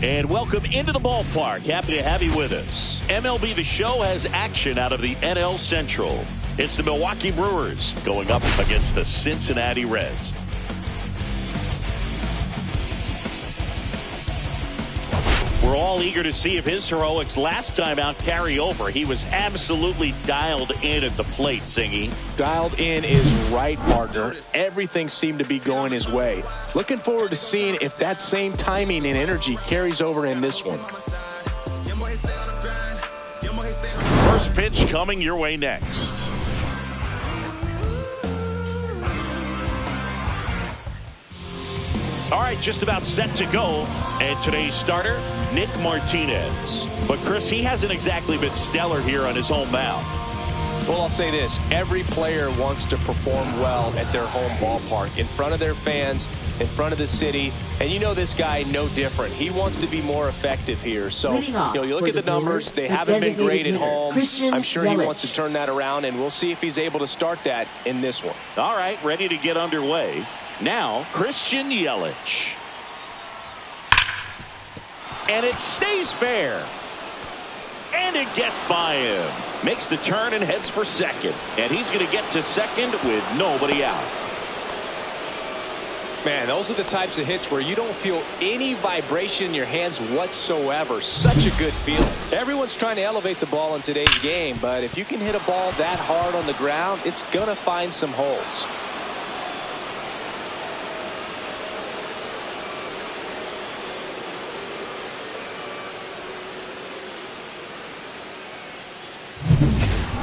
And welcome into the ballpark. Happy to have you with us. MLB The Show has action out of the NL Central. It's the Milwaukee Brewers going up against the Cincinnati Reds. We're all eager to see if his heroics last time out carry over. He was absolutely dialed in at the plate, Singy. Dialed in is right, partner. Everything seemed to be going his way. Looking forward to seeing if that same timing and energy carries over in this one. First pitch coming your way next. All right, just about set to go. And today's starter, Nick Martinez. But, Chris, he hasn't exactly been stellar here on his home mound. Well, I'll say this. Every player wants to perform well at their home ballpark, in front of their fans, in front of the city. And you know this guy no different. He wants to be more effective here. So, you look at the numbers. They haven't been great at home. I'm sure he wants to turn that around, and we'll see if he's able to start that in this one. All right, ready to get underway. Now, Christian Yelich. And it stays fair. And it gets by him. Makes the turn and heads for second. And he's going to get to second with nobody out. Man, those are the types of hits where you don't feel any vibration in your hands whatsoever. Such a good feeling. Everyone's trying to elevate the ball in today's game, but if you can hit a ball that hard on the ground, it's going to find some holes.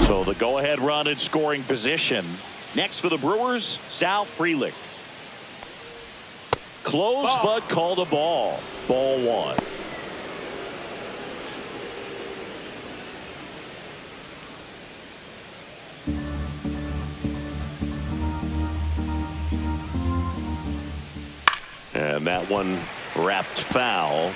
So the go-ahead run in scoring position. Next for the Brewers, Sal Frelick. Close, but called a ball. Ball one. And that one wrapped foul.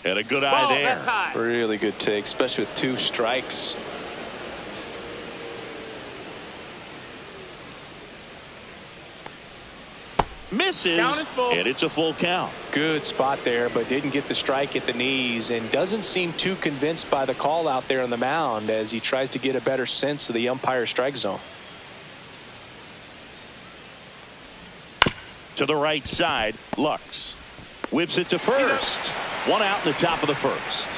And a good eye there. Really good take, especially with 2 strikes. Misses, and it's a full count. Good spot there, but didn't get the strike at the knees, and doesn't seem too convinced by the call out there on the mound as he tries to get a better sense of the umpire strike zone. To the right side, Lux whips it to first. One out in the top of the first.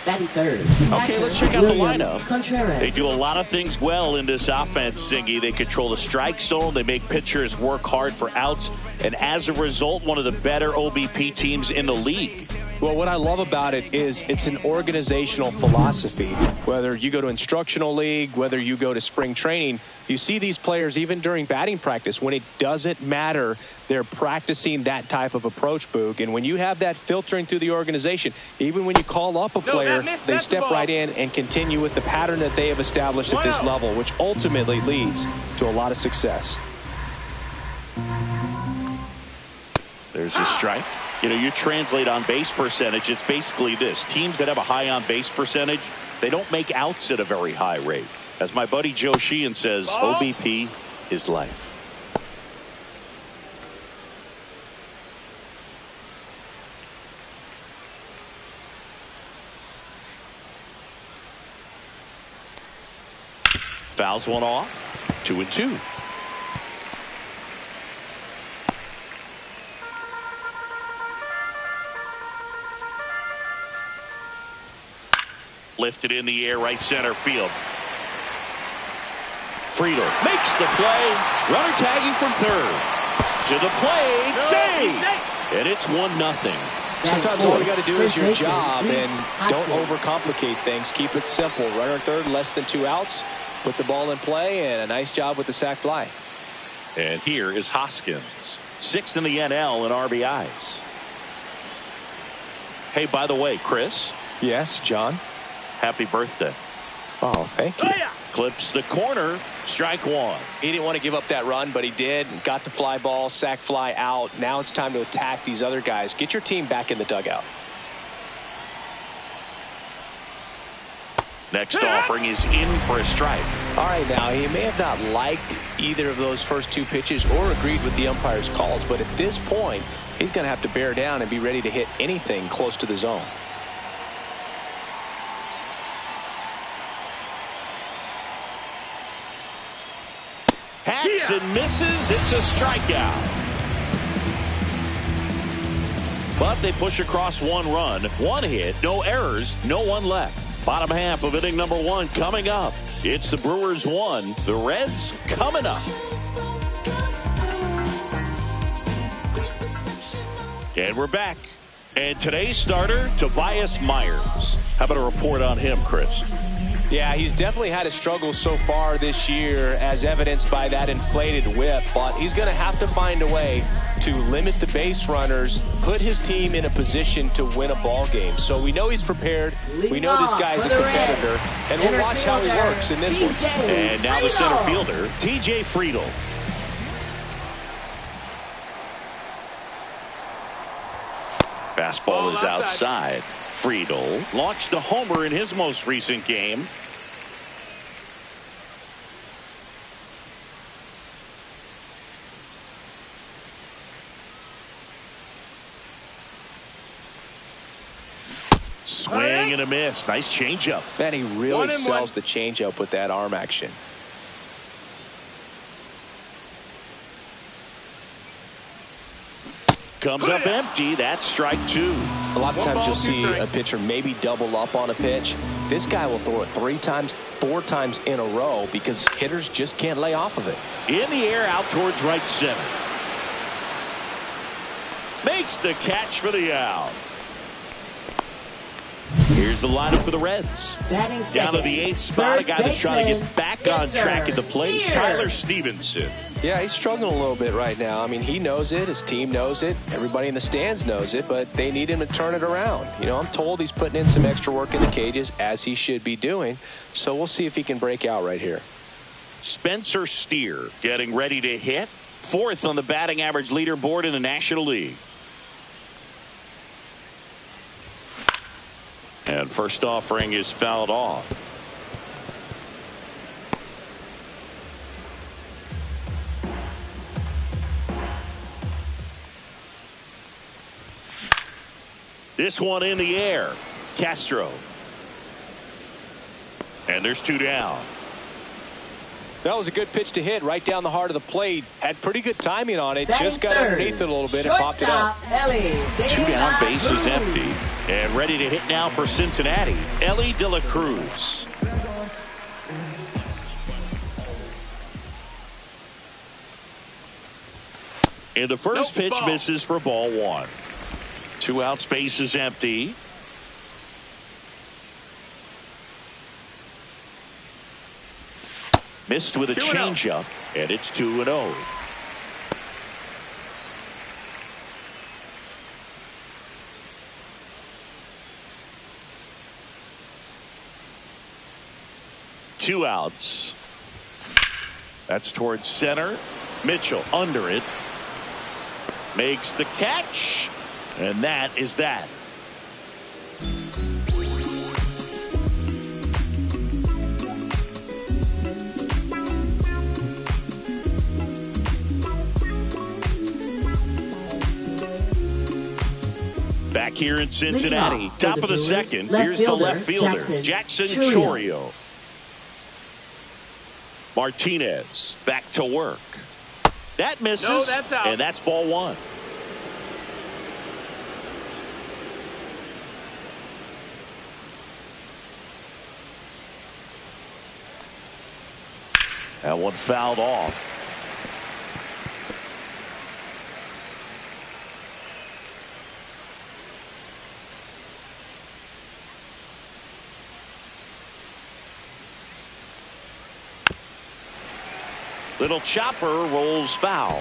Batting third. Okay, let's check out the lineup. They do a lot of things well in this offense, Singy. They control the strike zone. They make pitchers work hard for outs. And as a result, one of the better OBP teams in the league. Well, what I love about it is it's an organizational philosophy. Whether you go to instructional league, whether you go to spring training, you see these players even during batting practice. When it doesn't matter, they're practicing that type of approach, Boog. And when you have that filtering through the organization, even when you call up a player, they step right in and continue with the pattern that they have established at this level, which ultimately leads to a lot of success. There's a strike. You translate on base percentage, it's basically this. Teams that have a high on base percentage, they don't make outs at a very high rate. As my buddy Joe Sheehan says, OBP is life. Fouls one off. 2-2. Lifted in the air, right center field. Friedel makes the play. Runner tagging from third. To the plate. Save! And it's 1-0. Sometimes all you got to do is your job and don't overcomplicate things. Keep it simple. Runner third, less than 2 outs. Put the ball in play, and a nice job with the sac fly. And here is Hoskins, 6th in the NL in RBIs. Hey, by the way, Chris. Yes, John. Happy birthday. Oh, thank you. Clips the corner. Strike one. He didn't want to give up that run, but he did. Got the fly ball, sack fly out. Now it's time to attack these other guys. Get your team back in the dugout. Next offering is in for a strike. All right, now he may have not liked either of those first two pitches or agreed with the umpire's calls, but at this point, he's going to have to bear down and be ready to hit anything close to the zone. Hacks and misses. It's a strikeout. But they push across one run, one hit, no errors, no one left. Bottom half of inning number one coming up. It's the Brewers 1, the Reds coming up. And we're back. And today's starter, Tobias Myers. How about a report on him, Chris? Yeah, he's definitely had a struggle so far this year, as evidenced by that inflated whip. But he's going to have to find a way to limit the base runners, put his team in a position to win a ball game. So we know he's prepared. We know this guy's a competitor. And we'll watch how he works in this one. And now the center fielder, TJ Friedl. Fastball is outside. Friedl launched a homer in his most recent game. Swing and a miss. Nice changeup. Man, he really sells the changeup with that arm action. Comes up empty. That's strike two. A lot of times you'll see a pitcher maybe double up on a pitch. This guy will throw it 3 times, 4 times in a row because hitters just can't lay off of it. In the air, out towards right center. Makes the catch for the out. Here's the lineup for the Reds. Down to the 8th spot, a guy that's trying to get back on track at the plate, Tyler Stevenson. Yeah, he's struggling a little bit right now. I mean, he knows it. His team knows it. Everybody in the stands knows it, but they need him to turn it around. You know, I'm told he's putting in some extra work in the cages, as he should be doing. So we'll see if he can break out right here. Spencer Steer getting ready to hit. 4th on the batting average leaderboard in the National League. And first offering is fouled off. This one in the air. Castro. And there's 2 down. That was a good pitch to hit right down the heart of the plate. Had pretty good timing on it. Just got underneath it a little bit and popped it up. 2 down, base is empty. And ready to hit now for Cincinnati, Ellie De La Cruz. And the first pitch misses for ball 1. 2 outs, base is empty. Missed with a changeup, and it's 2-0. Two outs. That's towards center. Mitchell under it. Makes the catch. And that is that. Back here in Cincinnati, top of the second. Here's the left fielder, Jackson Chourio. Martinez back to work. That misses, no, that's out. And that's ball 1. That one fouled off. Little chopper rolls foul.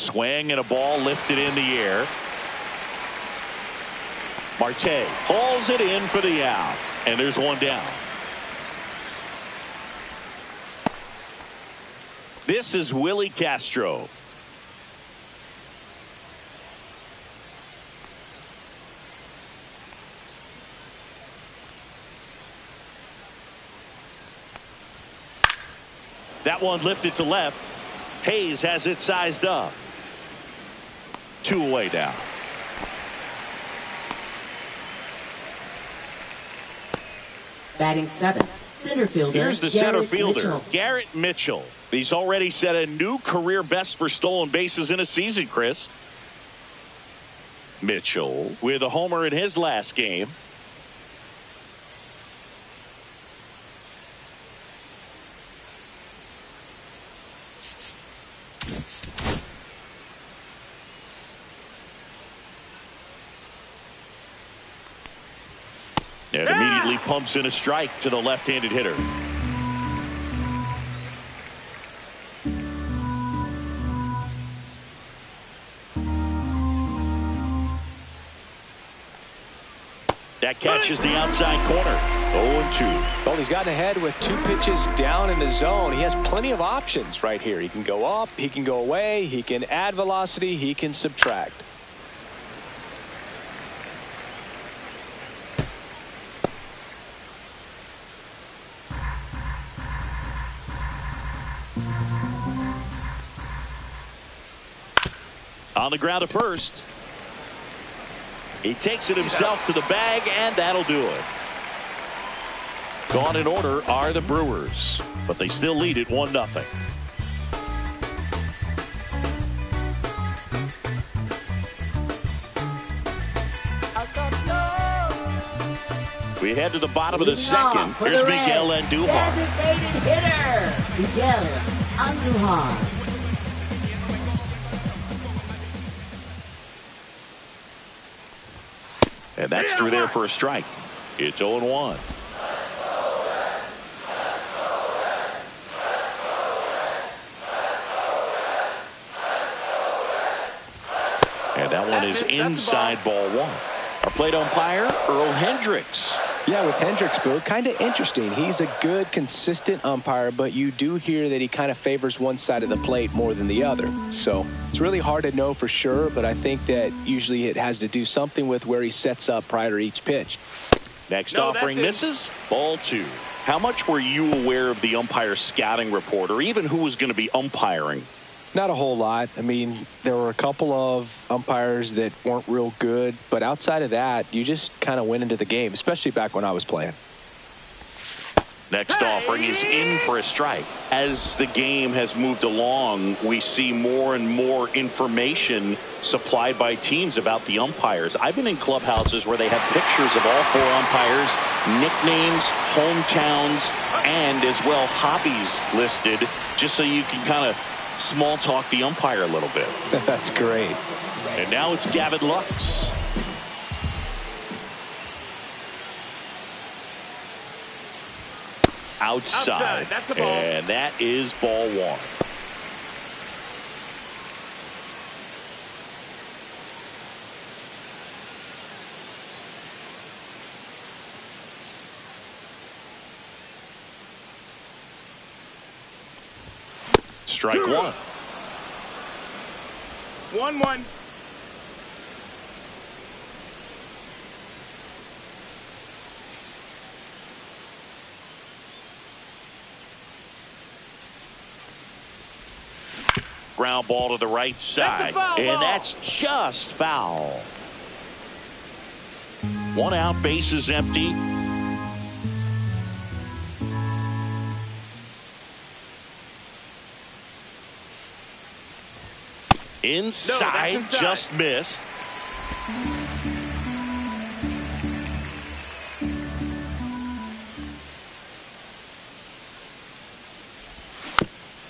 Swing and a ball lifted in the air. Marte hauls it in for the out. And there's one down. This is Willie Castro. That one lifted to left. Hayes has it sized up. 2 away now. Batting 7th, center fielder. Here's the center fielder, Garrett Mitchell. He's already set a new career best for stolen bases in a season, Chris. Mitchell with a homer in his last game. And immediately pumps in a strike to the left-handed hitter. That catches the outside corner. 0-2. Well, he's gotten ahead with 2 pitches down in the zone. He has plenty of options right here. He can go up, he can go away, he can add velocity, he can subtract. On the ground to first. He takes it himself to the bag, and that'll do it. Gone in order are the Brewers, but they still lead it 1-0. We head to the bottom of the second. Here's Miguel Andujar. Designated hitter, Miguel Andujar. And that's through there for a strike. It's 0-1. And that one is inside ball 1. Our plate umpire, Earl Hendricks. Yeah, with Hendricks, Boo, kind of interesting. He's a good, consistent umpire, but you do hear that he kind of favors one side of the plate more than the other. So it's really hard to know for sure, but I think that usually it has to do something with where he sets up prior to each pitch. Next offering misses. Ball 2. How much were you aware of the umpire scouting report, or even who was going to be umpiring? Not a whole lot. I mean, there were a couple of umpires that weren't real good, but outside of that, you just kind of went into the game, especially back when I was playing. Next offering is in for a strike. As the game has moved along, we see more and more information supplied by teams about the umpires. I've been in clubhouses where they have pictures of all 4 umpires, nicknames, hometowns, and as well hobbies listed, just so you can kind of small talk the umpire a little bit. That's great. And now it's Gavin Lux. Outside. That's a ball. And that is ball 1. Strike 1. 1-1. Ground ball to the right side. And that's just foul. 1 out, bases empty. Inside, just missed.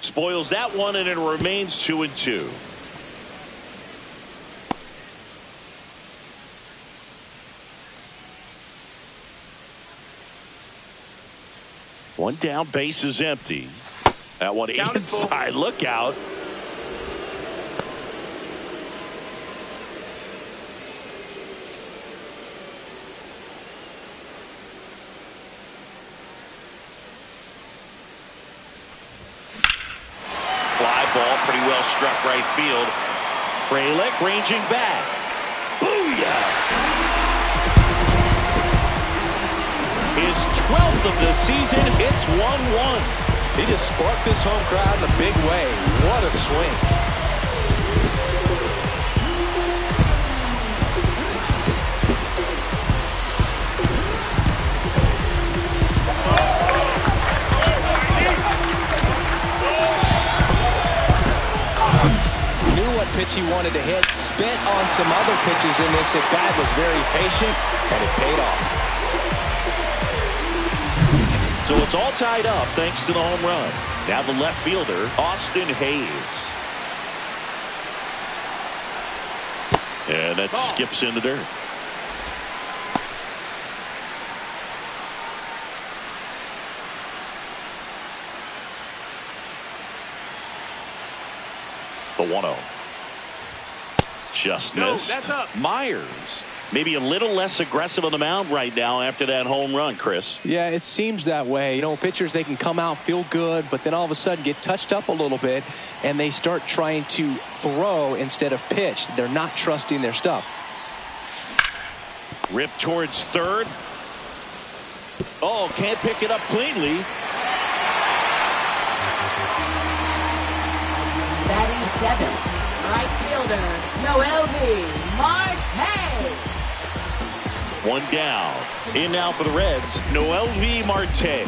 Spoils that one, and it remains 2-2. One down, base is empty. That one inside. Look out. well struck right field. Frelick ranging back. Booyah! His 12th of the season. It's 1-1. He just sparked this home crowd in a big way. What a swing. Knew what pitch he wanted to hit. Spent on some other pitches in this at bat. Was very patient, and it paid off. So it's all tied up thanks to the home run. Now the left fielder, Austin Hayes. And that skips in the dirt. The 1-0. Just missed. That's up. Myers. Maybe a little less aggressive on the mound right now after that home run, Chris. Yeah, it seems that way. You know, pitchers, they can come out, feel good, but then all of a sudden get touched up a little bit, and they start trying to throw instead of pitch. They're not trusting their stuff. Rip towards third. Oh, can't pick it up cleanly. Batting 7th, right fielder, Noelvi Marte. One down. In now for the Reds, Noelvi Marte.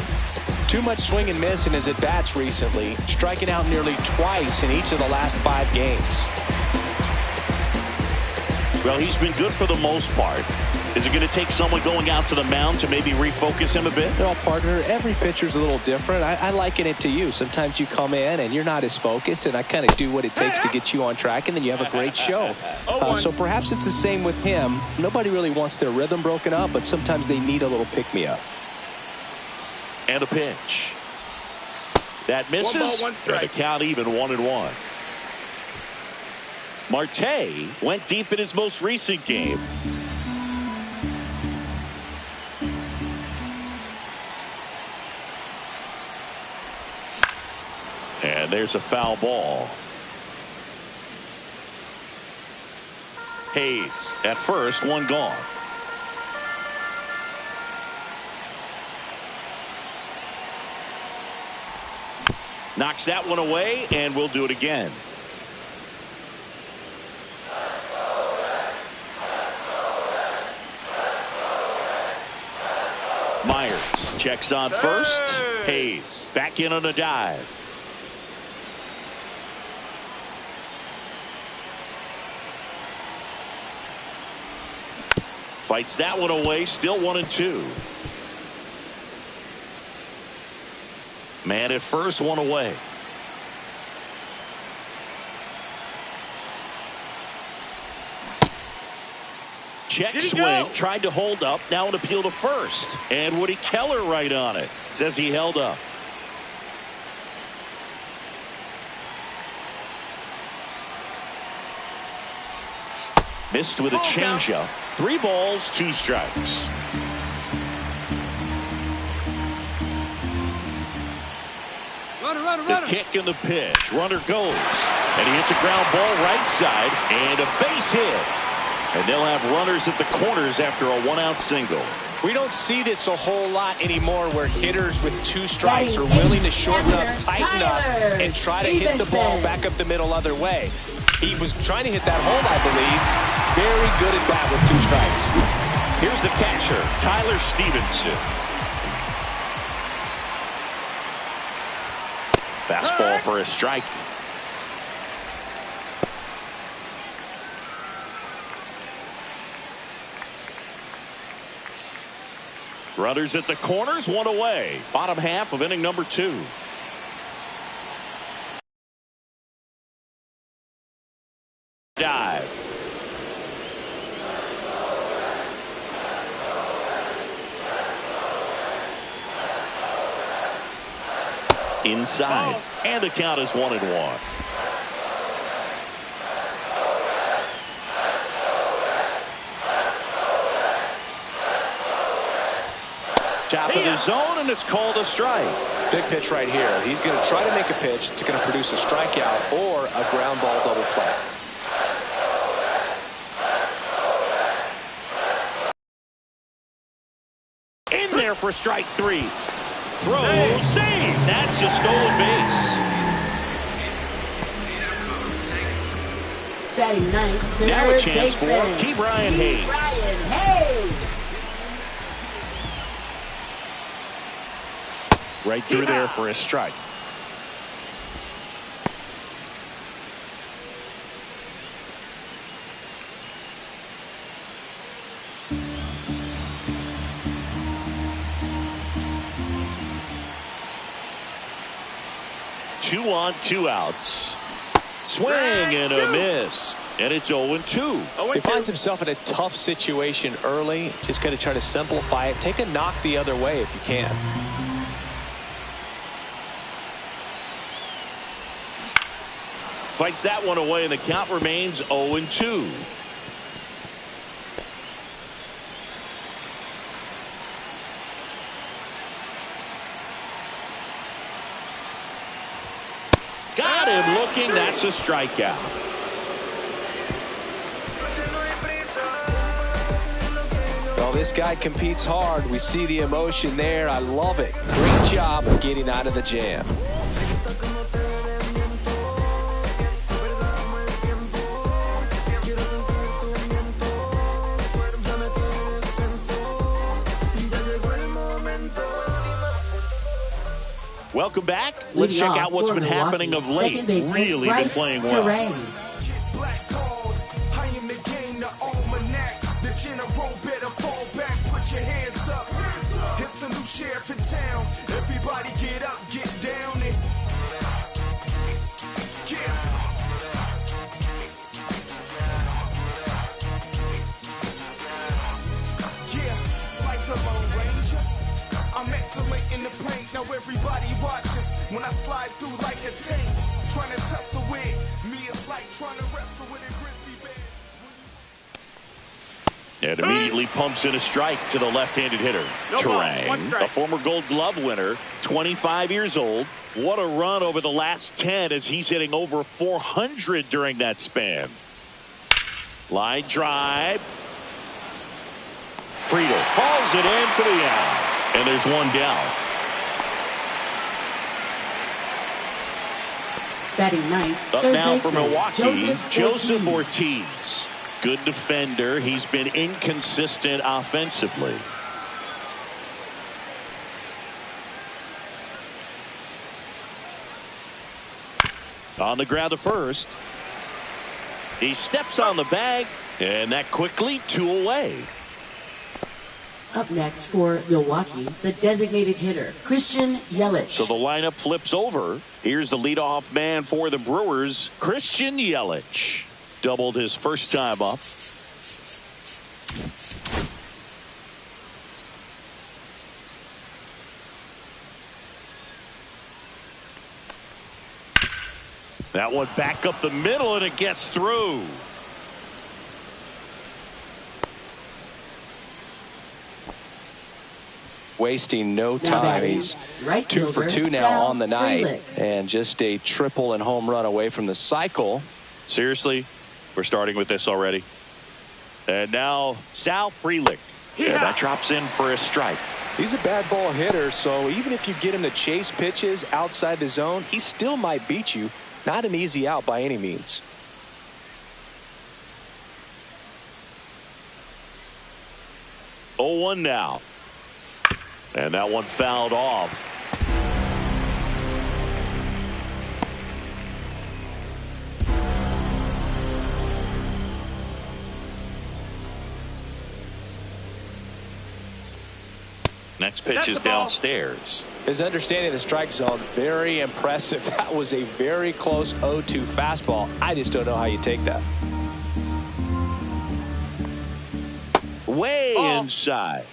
Too much swing and miss in his at-bats recently, striking out nearly twice in each of the last 5 games. Well, he's been good for the most part. Is it going to take someone going out to the mound to maybe refocus him a bit? Well, partner, every pitcher's a little different. I liken it to you. Sometimes you come in and you're not as focused, and I kind of do what it takes to get you on track, and then you have a great show. So perhaps it's the same with him. Nobody really wants their rhythm broken up, but sometimes they need a little pick-me-up. And a pitch. That misses. 1 ball, 1 strike. And the count even 1-1. Marte went deep in his most recent game. And there's a foul ball. Hayes at first, one gone. Knocks that one away, and we'll do it again. Myers checks on first. Hayes back in on a dive. Fights that one away, still 1-2. Man at first, one away. Check swing, tried to hold up, now an appeal to first. And Woody Keller right on it. Says he held up. Missed with a changeup. 3 balls, 2 strikes. The kick and the pitch. Runner goes. And he hits a ground ball right side. And a base hit. And they'll have runners at the corners after a 1-out single. We don't see this a whole lot anymore where hitters with 2 strikes are willing to shorten up, tighten up, and try to hit the ball back up the middle other way. He was trying to hit that home, I believe. Very good at bat with 2 strikes. Here's the catcher, Tyler Stevenson. Fastball for a strike. Runners at the corners, 1 away. Bottom half of inning number 2. Dive. Inside. And the count is 1-1. Top of the zone, and it's called a strike. Big pitch right here. He's going to try to make a pitch that's going to produce a strikeout or a ground ball double play. In there for strike 3. Throw, save. That's a stolen base. Batting ninth, Now a third chance for baseman, Brian Hayes. Brian Hayes. Right through there for a strike. Two on, 2 outs. Swing and a miss. And it's 0-2. He finds himself in a tough situation early. Just got to try to simplify it. Take a knock the other way if you can. Fights that one away, and the count remains 0-2. Got him looking. That's a strikeout. Well, this guy competes hard. We see the emotion there. I love it. Great job of getting out of the jam. Welcome back. Let's check out what's been happening of late. Really been playing well. Black card, I am the game, the almanac. The general better fall back, put your hands up. It's a new sheriff in town. Everybody get up, get down and yeah, like the Lone Ranger. I'm excellent in the paint, now everybody watches when I slide through like a tank. Trying to tussle with me, it's like trying to wrestle with a grizzly bear. And immediately pumps in a strike to the left-handed hitter. Terang, a former Gold Glove winner, 25 years old. What a run over the last 10 as he's hitting over 400 during that span. Line drive. Friedel hauls it in for the out. And there's one down. Batting ninth, Up third now for baseman, Milwaukee, Joseph Ortiz. Ortiz. Good defender. He's been inconsistent offensively. On the ground to first. He steps on the bag, and that quickly 2 away. Up next for Milwaukee, the designated hitter, Christian Yelich. So the lineup flips over. Here's the leadoff man for the Brewers, Christian Yelich. Doubled his first time up. That one back up the middle, and it gets through. Wasting no time. He's right 2 for 2 now Sal on the night, Frelick. and just a triple and home run away from the cycle. Seriously, we're starting with this already. And now Sal Frelick. Yeah, that drops in for a strike. He's a bad ball hitter, so even if you get him to chase pitches outside the zone, he still might beat you. Not an easy out by any means. 0-1 now. And that one fouled off. Next pitch is downstairs. His understanding of the strike zone, very impressive. That was a very close 0-2 fastball. I just don't know how you take that. Way inside.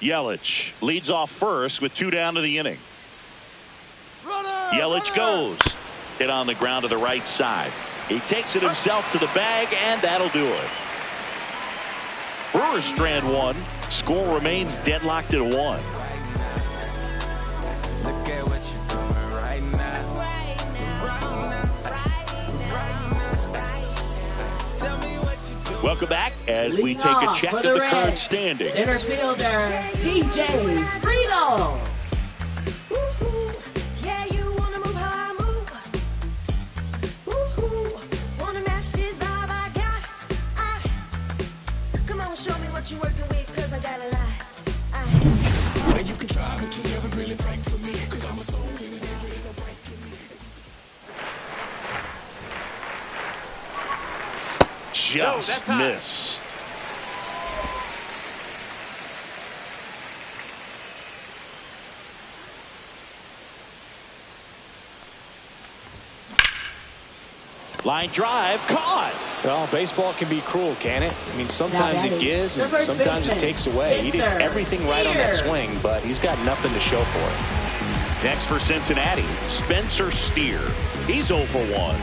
Yelich leads off first with 2 down to the inning. Yelich goes. Hit on the ground to the right side. He takes it himself to the bag, and that'll do it. Brewers strand one. Score remains deadlocked at 1. Welcome back as we take a check of the current standings. Center fielder, TJ Friedel. Yeah, you wanna move how I move. Woo-hoo. Wanna match this vibe I got. Come on, show me what you're working with, cause I got a lot. You can try, but you never really break for me, cause I'm a soul. Just missed. Line drive, caught. Well, baseball can be cruel, can it? I mean, sometimes it gives and sometimes it takes away. He did everything right on that swing, but he's got nothing to show for it. Next for Cincinnati, Spencer Steer. He's 0 for 1.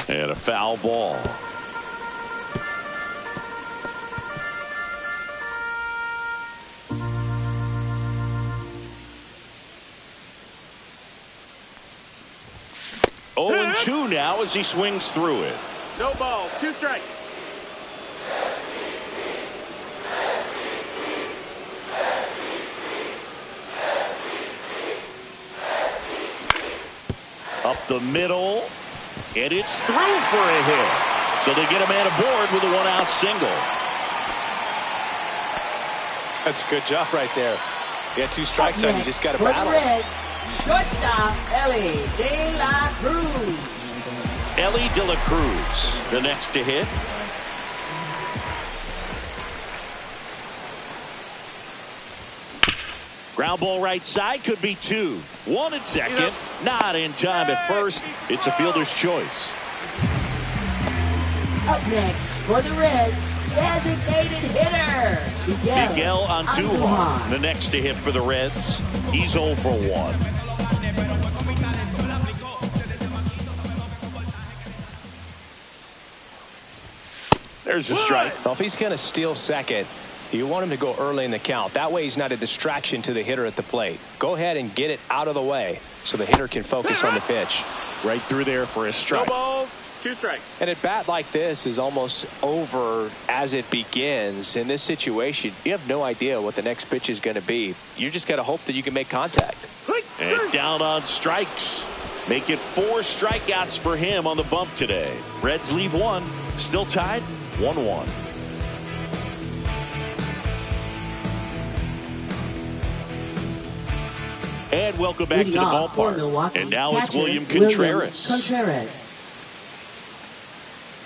And a foul ball. Oh, and 2 now as he swings through it. No balls, 2 strikes. Up the middle. And it's through for a hit. So they get a man aboard with a 1-out single. That's a good job right there. You got 2 strikes on you, just got to battle. Shortstop, Ellie De La Cruz. Ellie De La Cruz, the next to hit. Ground ball right side, could be 2. 1 at second, not in time at first. It's a fielder's choice. Up next for the Reds, designated hitter, Miguel Andujar, the next to hit for the Reds. He's 0 for 1. There's a strike. Well, if he's going to steal second, you want him to go early in the count. That way he's not a distraction to the hitter at the plate. Go ahead and get it out of the way so the hitter can focus on the pitch. Right through there for a strike. No balls, 2 strikes. And at bat like this is almost over as it begins. In this situation, you have no idea what the next pitch is going to be. You just got to hope that you can make contact. And down on strikes. Make it 4 strikeouts for him on the bump today. Reds leave 1. Still tied 1-1. And welcome back to the ballpark. And now it's William Contreras.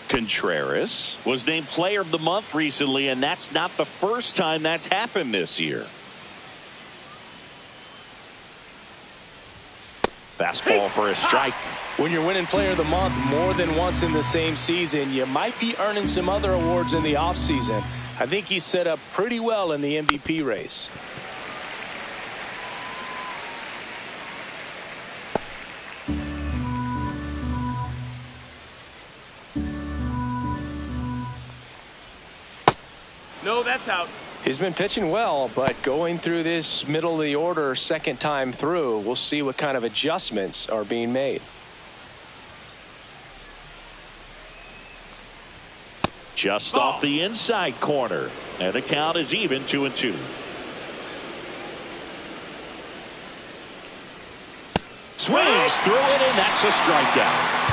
Contreras was named Player of the Month recently, and that's not the first time that's happened this year. Fastball for a strike. When you're winning Player of the Month more than once in the same season, you might be earning some other awards in the offseason. I think he's set up pretty well in the MVP race. No, that's out. He's been pitching well, but going through this middle of the order second time through, we'll see what kind of adjustments are being made. Just off the inside corner. And the count is even 2-2. Swings through it, and that's a strikeout.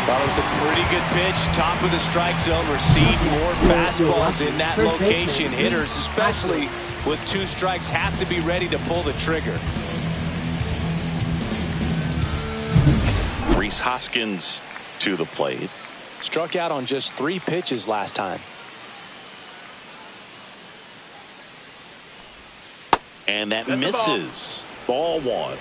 Well, it was a pretty good pitch. Top of the strike zone. Received more fastballs in that location. Hitters, especially with 2 strikes, have to be ready to pull the trigger. Rhys Hoskins to the plate. Struck out on just 3 pitches last time. And that misses. Ball 1.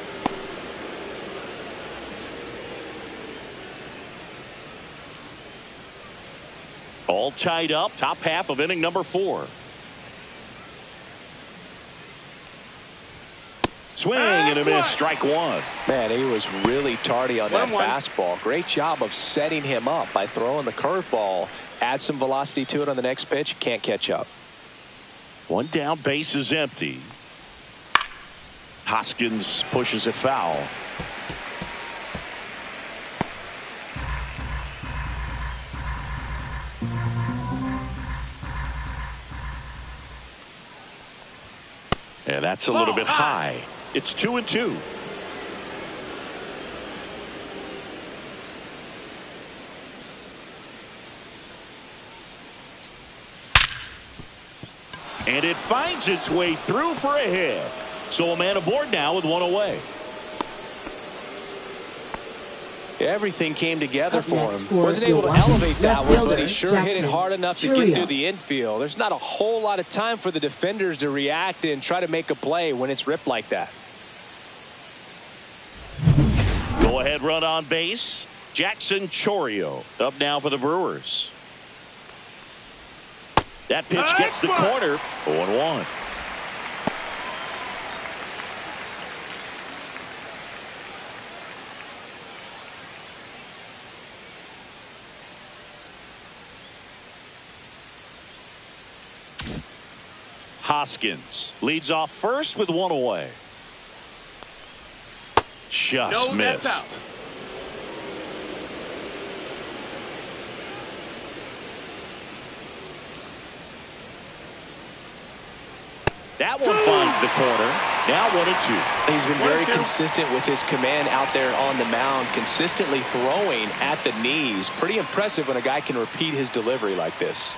All tied up. Top half of inning number 4. Swing and a miss. Strike one. Man, he was really tardy on that 1-1. fastball. Great job of setting him up by throwing the curveball. Add some velocity to it on the next pitch. Can't catch up. One down, base is empty. Hoskins pushes it foul. And that's a little bit high. It's 2-2. And it finds its way through for a hit. So a man aboard now with one away. Everything came together Up for next him. for Wasn't able to Milwaukee, elevate that left one, but fielder, he sure hit it Jackson hard enough to Churio. get through the infield. There's not a whole lot of time for the defenders to react and try to make a play when it's ripped like that. Go ahead run on base. Jackson Churio up now for the Brewers. That pitch gets the corner. 0-1. Hoskins leads off first with one away. Just missed. That one finds the corner. Now 1-2. He's been very consistent with his command out there on the mound, consistently throwing at the knees. Pretty impressive when a guy can repeat his delivery like this.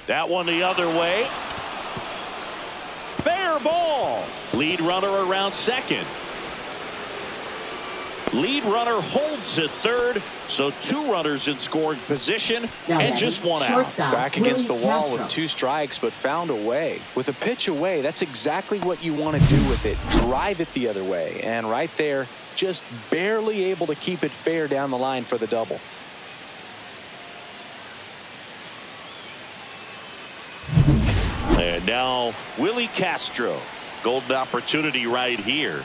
That one the other way. Fair ball. Lead runner around second. Lead runner holds at third. So two runners in scoring position Now and just one out. shortstop, Back against the Willie wall Castro. with 2 strikes, but found a way. With a pitch away, that's exactly what you want to do with it. Drive it the other way. And right there, just barely able to keep it fair down the line for the double. And now Willie Castro. Golden opportunity right here.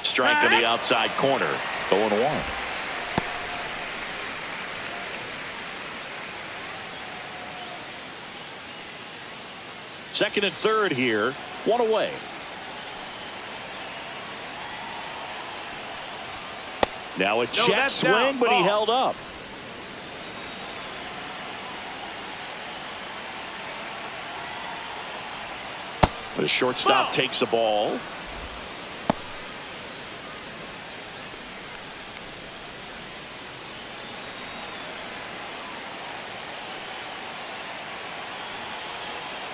Strike on the outside corner. 0-1. Second and third here. One away. Now a check swing, but he held up. The shortstop takes the ball.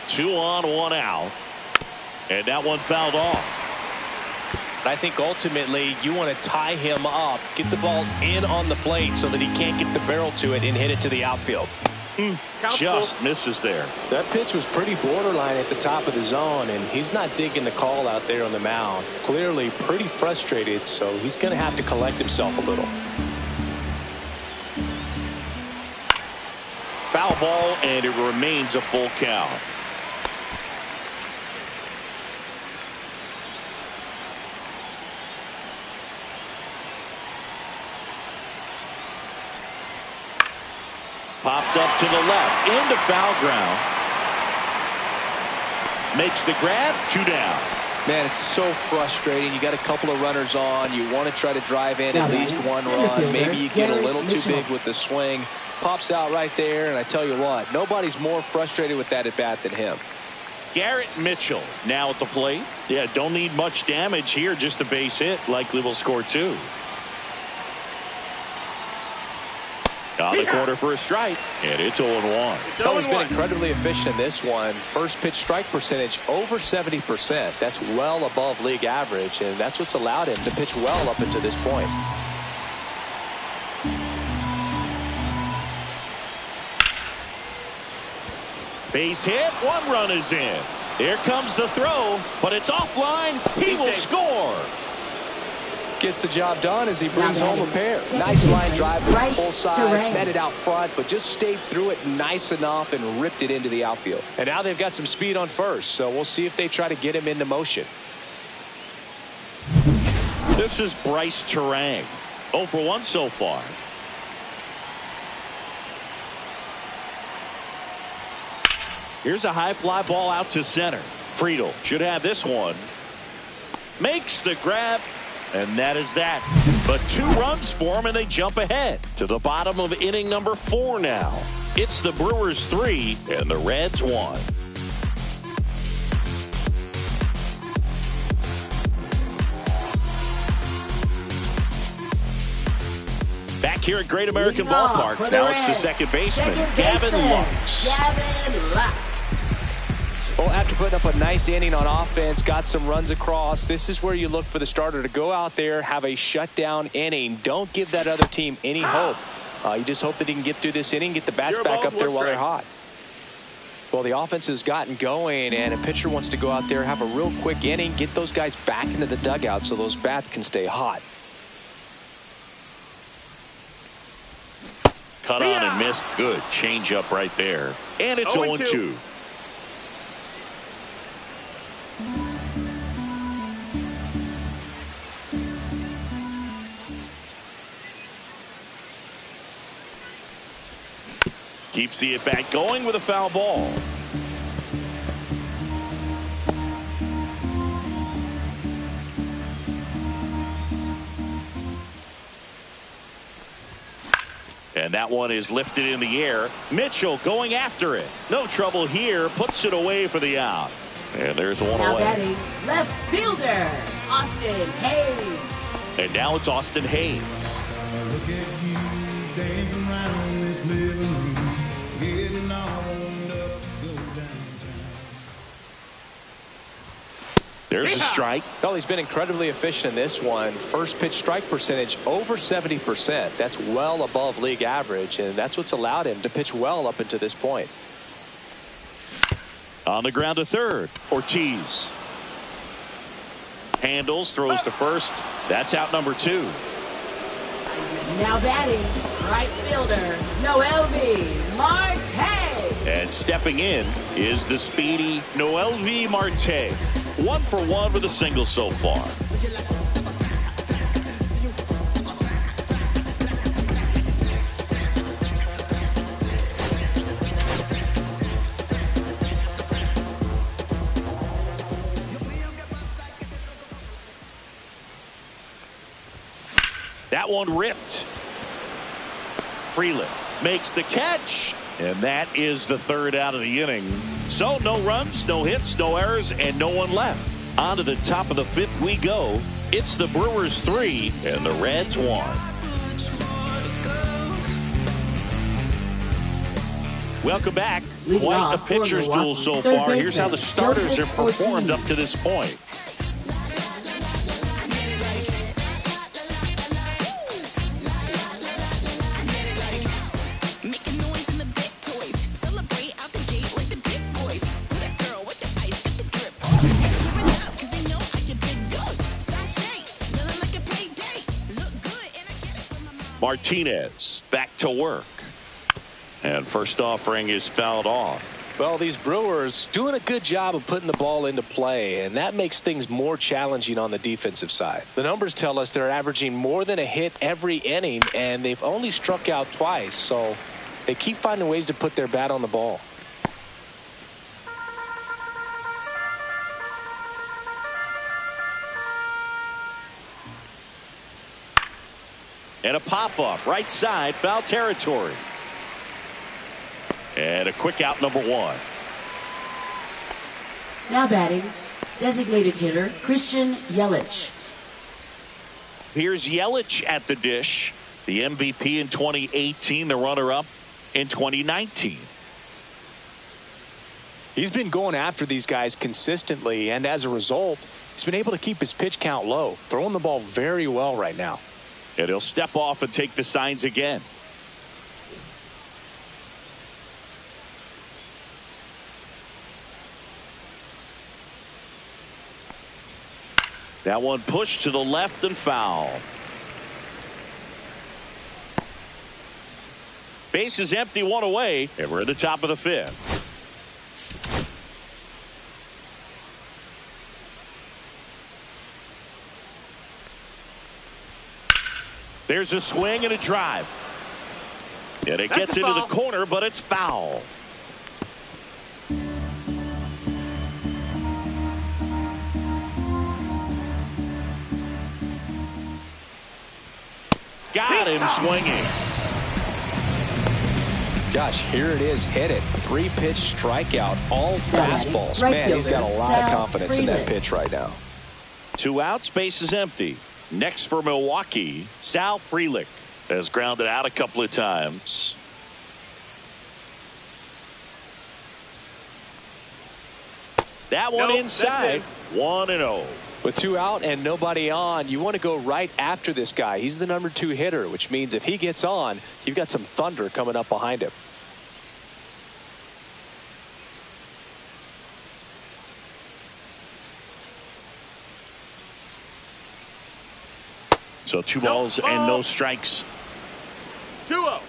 Two on, one out. And that one fouled off. I think ultimately you want to tie him up, get the ball in on the plate so that he can't get the barrel to it and hit it to the outfield. Just misses there. That pitch was pretty borderline at the top of the zone, and he's not digging the call out there on the mound. Clearly pretty frustrated, so he's going to have to collect himself a little. Foul ball, and it remains a full count. Popped up to the left, into foul ground. Makes the grab, 2 down. Man, it's so frustrating. You got a couple of runners on. You want to try to drive in at least one run. Maybe you get a little too big with the swing. Pops out right there, and I tell you what, nobody's more frustrated with that at bat than him. Garrett Mitchell now at the plate. Yeah, don't need much damage here, just a base hit. Likely will score 2. On the corner for a strike, and it's 0-1. He's been incredibly efficient in this one. First pitch strike percentage over 70%. That's well above league average, and that's what's allowed him to pitch well up until this point. Base hit, 1 run is in. Here comes the throw, but it's offline. He will score. Gets the job done as he brings home a pair. Nice line drive to the full side, met it out front, but just stayed through it nice enough and ripped it into the outfield. And now they've got some speed on first, so we'll see if they try to get him into motion. This is Bryce Terang. 0 for 1 so far. Here's a high fly ball out to center. Friedel should have this one. Makes the grab. And that is that. But 2 runs for him, and they jump ahead to the bottom of inning number 4 now. It's the Brewers 3 and the Reds 1. Back here at Great American Ballpark. Now it's the second baseman, Gavin Lux. Well, after putting up a nice inning on offense, got some runs across, this is where you look for the starter to go out there, have a shutdown inning. Don't give that other team any hope. You just hope that he can get through this inning, get the bats back up there while they're hot. Well, the offense has gotten going, and a pitcher wants to go out there, have a real quick inning, get those guys back into the dugout so those bats can stay hot. Cut on and missed. Good change up right there. And it's 0-2. Keeps the at-bat going with a foul ball. And that one is lifted in the air. Mitchell going after it. No trouble here. Puts it away for the out. And there's one now away. Batting left fielder, Austin Hayes. And now it's Austin Hayes. Look at you dancing around this living room, getting all warmed up to go downtown. There's a strike. Well, he's been incredibly efficient in this one. First pitch strike percentage over 70%. That's well above league average, and that's what's allowed him to pitch well up until this point. On the ground to third, Ortiz. Handles, throws to first. That's out number 2. Now batting right fielder, Noelvi Marte. And stepping in is the speedy Noelvi Marte. 1 for 1 with a single so far. That one ripped. Freeland makes the catch, and that is the third out of the inning. So no runs, no hits, no errors, and no one left. On to the top of the 5th we go. It's the Brewers 3 and the Reds 1. Welcome back. Quite a pitcher's duel so far. Here's how the starters have performed up to this point. Martinez back to work. And first offering is fouled off. Well, these Brewers doing a good job of putting the ball into play, and that makes things more challenging on the defensive side. The numbers tell us they're averaging more than a hit every inning, and they've only struck out twice, so they keep finding ways to put their bat on the ball. And a pop-up right side, foul territory. And a quick out, number 1. Now batting, designated hitter, Christian Yelich. Here's Yelich at the dish. The MVP in 2018, the runner-up in 2019. He's been going after these guys consistently, and as a result, he's been able to keep his pitch count low, throwing the ball very well right now. And he'll step off and take the signs again. That one pushed to the left and foul. Base is empty, one away, and we're at the top of the fifth. There's a swing and a drive. And it gets into the corner, but it's foul. Got him swinging. Gosh, here it is, hit it. 3-pitch strikeout, all fastballs. Right Man, he's got a lot of Sal confidence in that Freeman. pitch right now. 2 outs, base is empty. Next for Milwaukee, Sal Freeman has grounded out a couple of times. That one inside, 1-0. With 2 out and nobody on, you want to go right after this guy. He's the number 2 hitter, which means if he gets on, you've got some thunder coming up behind him. So 2 balls and no strikes. 2-0.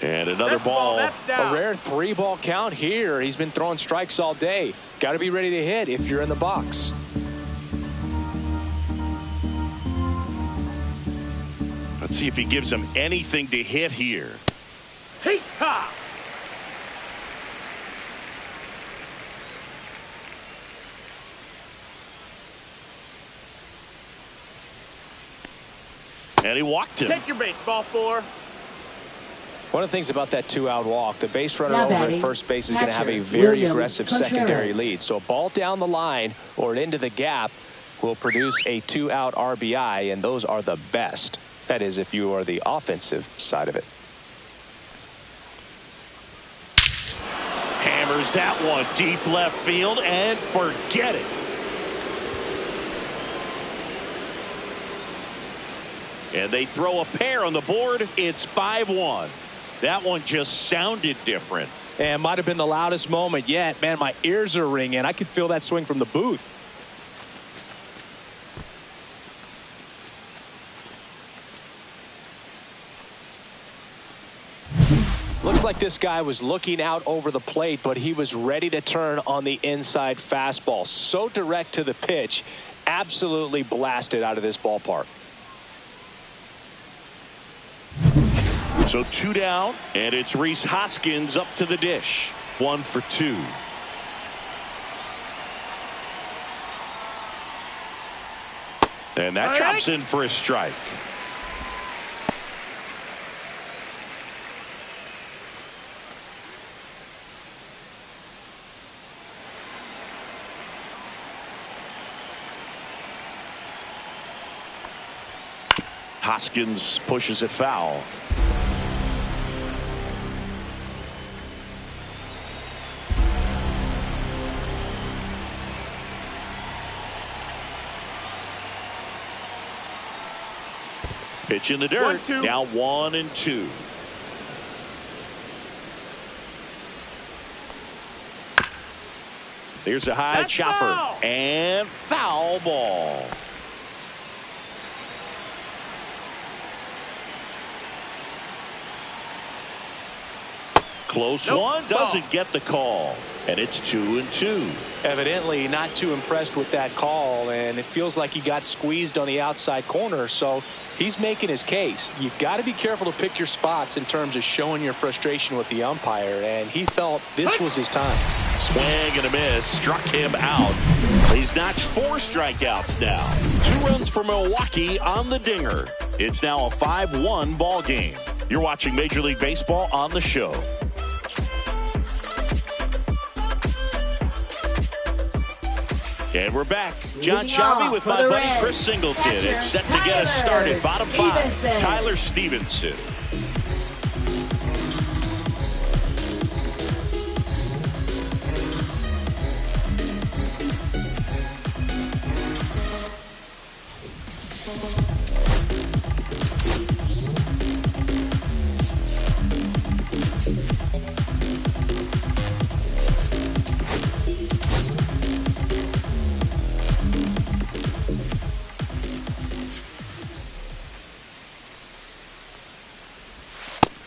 And another ball. That's down. A rare 3-ball count here. He's been throwing strikes all day. Got to be ready to hit if you're in the box. Let's see if he gives him anything to hit here. Hey, ha! And he walked him. Take your baseball, 4. One of the things about that 2-out walk, the base runner Now over batting, at first base is going to have a catcher, very William aggressive Contreras. secondary lead. So a ball down the line or into the gap will produce a 2-out RBI, and those are the best. That is, if you are the offensive side of it. Hammers that one deep left field and forget it. And they throw a pair on the board. It's 5-1. That one just sounded different. And might have been the loudest moment yet. Man, my ears are ringing. I could feel that swing from the booth. Looks like this guy was looking out over the plate, but he was ready to turn on the inside fastball. So direct to the pitch, absolutely blasted out of this ballpark. So 2 down, and it's Rhys Hoskins up to the dish. 1 for 2. And that drops in for a strike. Hoskins pushes it foul. Pitch in the dirt. 1-2. Now 1-2. Here's a high That's chopper foul. and foul ball. Close one, doesn't get the call, and it's 2-2. Evidently not too impressed with that call, and it feels like he got squeezed on the outside corner, so he's making his case. You've got to be careful to pick your spots in terms of showing your frustration with the umpire, and he felt this was his time. Swing and a miss, struck him out. He's notched 4 strikeouts now. 2 runs for Milwaukee on the dinger. It's now a 5-1 ball game. You're watching Major League Baseball on the show. And we're back. John Leading Shelby off with for my the buddy Reds, Chris Singleton. catcher, It's set to get us started. Bottom 5. Stevenson. Tyler Stevenson.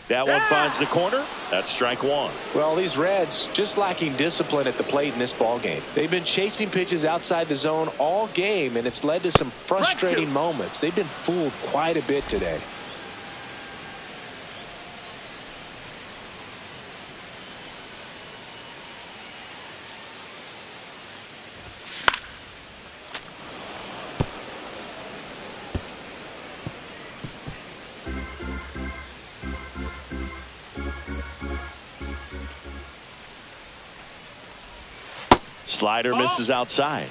That one finds the corner. That's strike one. Well, these Reds just lacking discipline at the plate in this ball game. They've been chasing pitches outside the zone all game, and it's led to some frustrating moments. They've been fooled quite a bit today. Slider misses outside.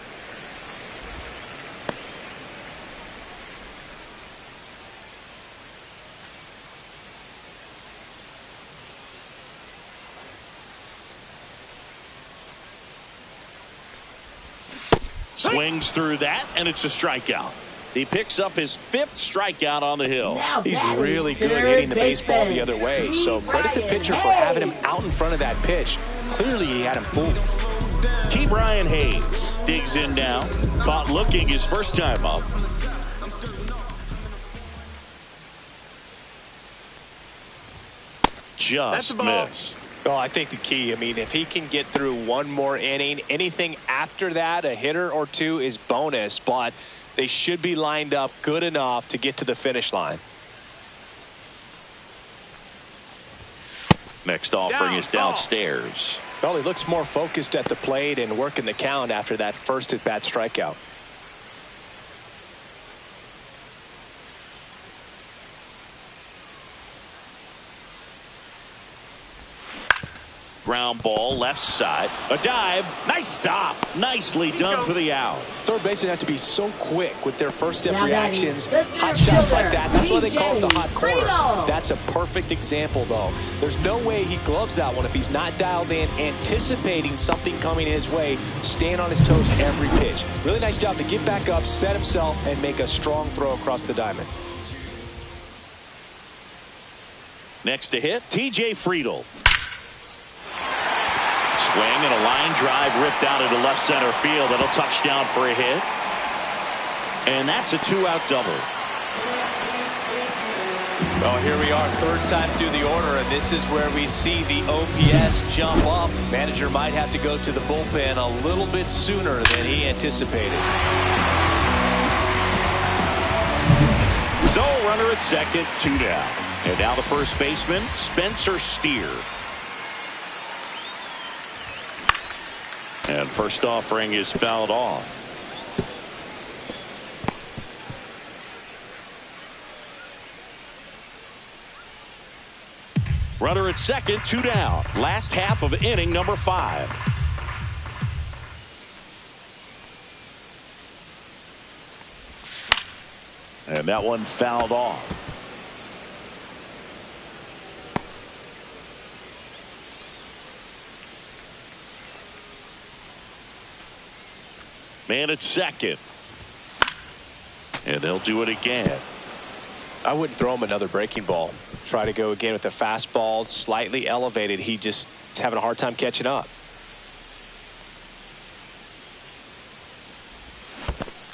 Swings through that, and it's a strikeout. He picks up his 5th strikeout on the hill. He's really good hitting the baseball the other way, so credit the pitcher for having him out in front of that pitch. Clearly, he had him fooled. Key Brian Hayes digs in now. Caught looking his first time up. Just missed. Well, I think the key, I mean, if he can get through one more inning, anything after that, a hitter or two is bonus, but they should be lined up good enough to get to the finish line. Next offering is downstairs. Well, he looks more focused at the plate and working the count after that first at-bat strikeout. Ground ball left side. A dive. Nice stop. Nicely done for the out. Third basemen have to be so quick with their first step reactions. Hot shots like that. That's why they call it the hot corner. That's a perfect example, though. There's no way he gloves that one if he's not dialed in, anticipating something coming his way, staying on his toes every pitch. Really nice job to get back up, set himself, and make a strong throw across the diamond. Next to hit, T.J. Friedl. Swing and a line drive ripped out into left center field. That'll touch down for a hit. And that's a 2-out double. Well, here we are, third time through the order, and this is where we see the OPS jump up. Manager might have to go to the bullpen a little bit sooner than he anticipated. So, runner at second, 2 down. And now the first baseman, Spencer Steer. And first offering is fouled off. Runner at second, 2 down. Last half of inning number 5. And that one fouled off. Man at second. And they'll do it again. I wouldn't throw him another breaking ball. Try to go again with the fastball, slightly elevated. He just is having a hard time catching up.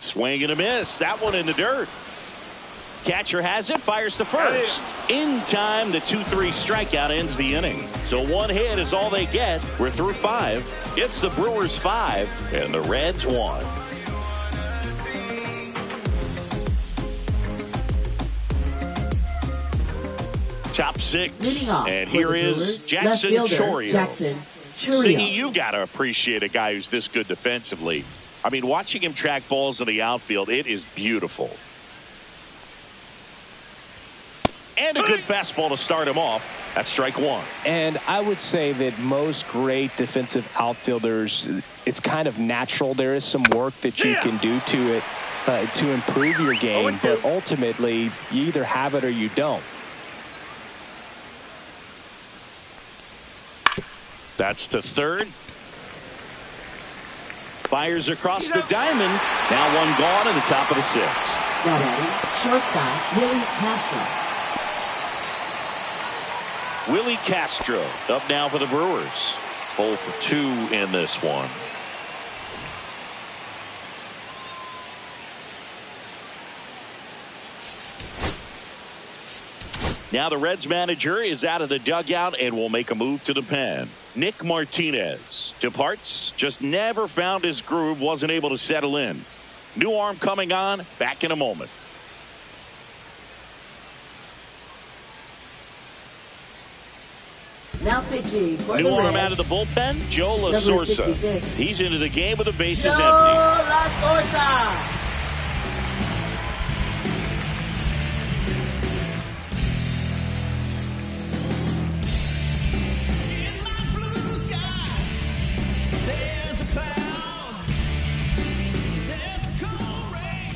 Swing and a miss. That one in the dirt. Catcher has it, fires to first. In time, the 2-3 strikeout ends the inning. So 1 hit is all they get. We're through 5. It's the Brewers 5 and the Reds 1. Top 6. And here is Jackson Chourio. Singy, you got to appreciate a guy who's this good defensively. I mean, watching him track balls in the outfield, it is beautiful. And a good fastball to start him off. That's strike 1. And I would say that most great defensive outfielders, it's kind of natural. There is some work that you can do to it to improve your game. But ultimately, you either have it or you don't. That's to third. Fires across the diamond. Now one gone in the top of the 6th. Now batting, shortstop Willie Castro. Willie Castro up now for the Brewers. 0 for 2 in this one. Now the Reds manager is out of the dugout and will make a move to the pen. Nick Martinez departs. Just never found his groove. Wasn't able to settle in. New arm coming on. Back in a moment. Now pitching for New the arm Reds, out of the bullpen. Joe number LaSorsa. 66. He's into the game with the bases Joe empty. LaSorsa. In my blue sky, there's a cloud. There's a cold rain.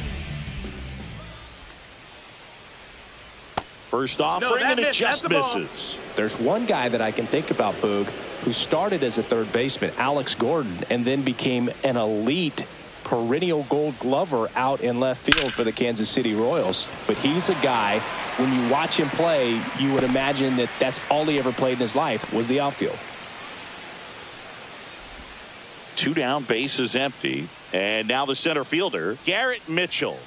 First offering, No, that and it missed. just That's the ball. misses. There's one guy that I can think about, Boog, who started as a third baseman, Alex Gordon, and then became an elite perennial gold glover out in left field for the Kansas City Royals. But he's a guy, when you watch him play, you would imagine that that's all he ever played in his life was the outfield. 2 down, bases empty. And now the center fielder, Garrett Mitchell.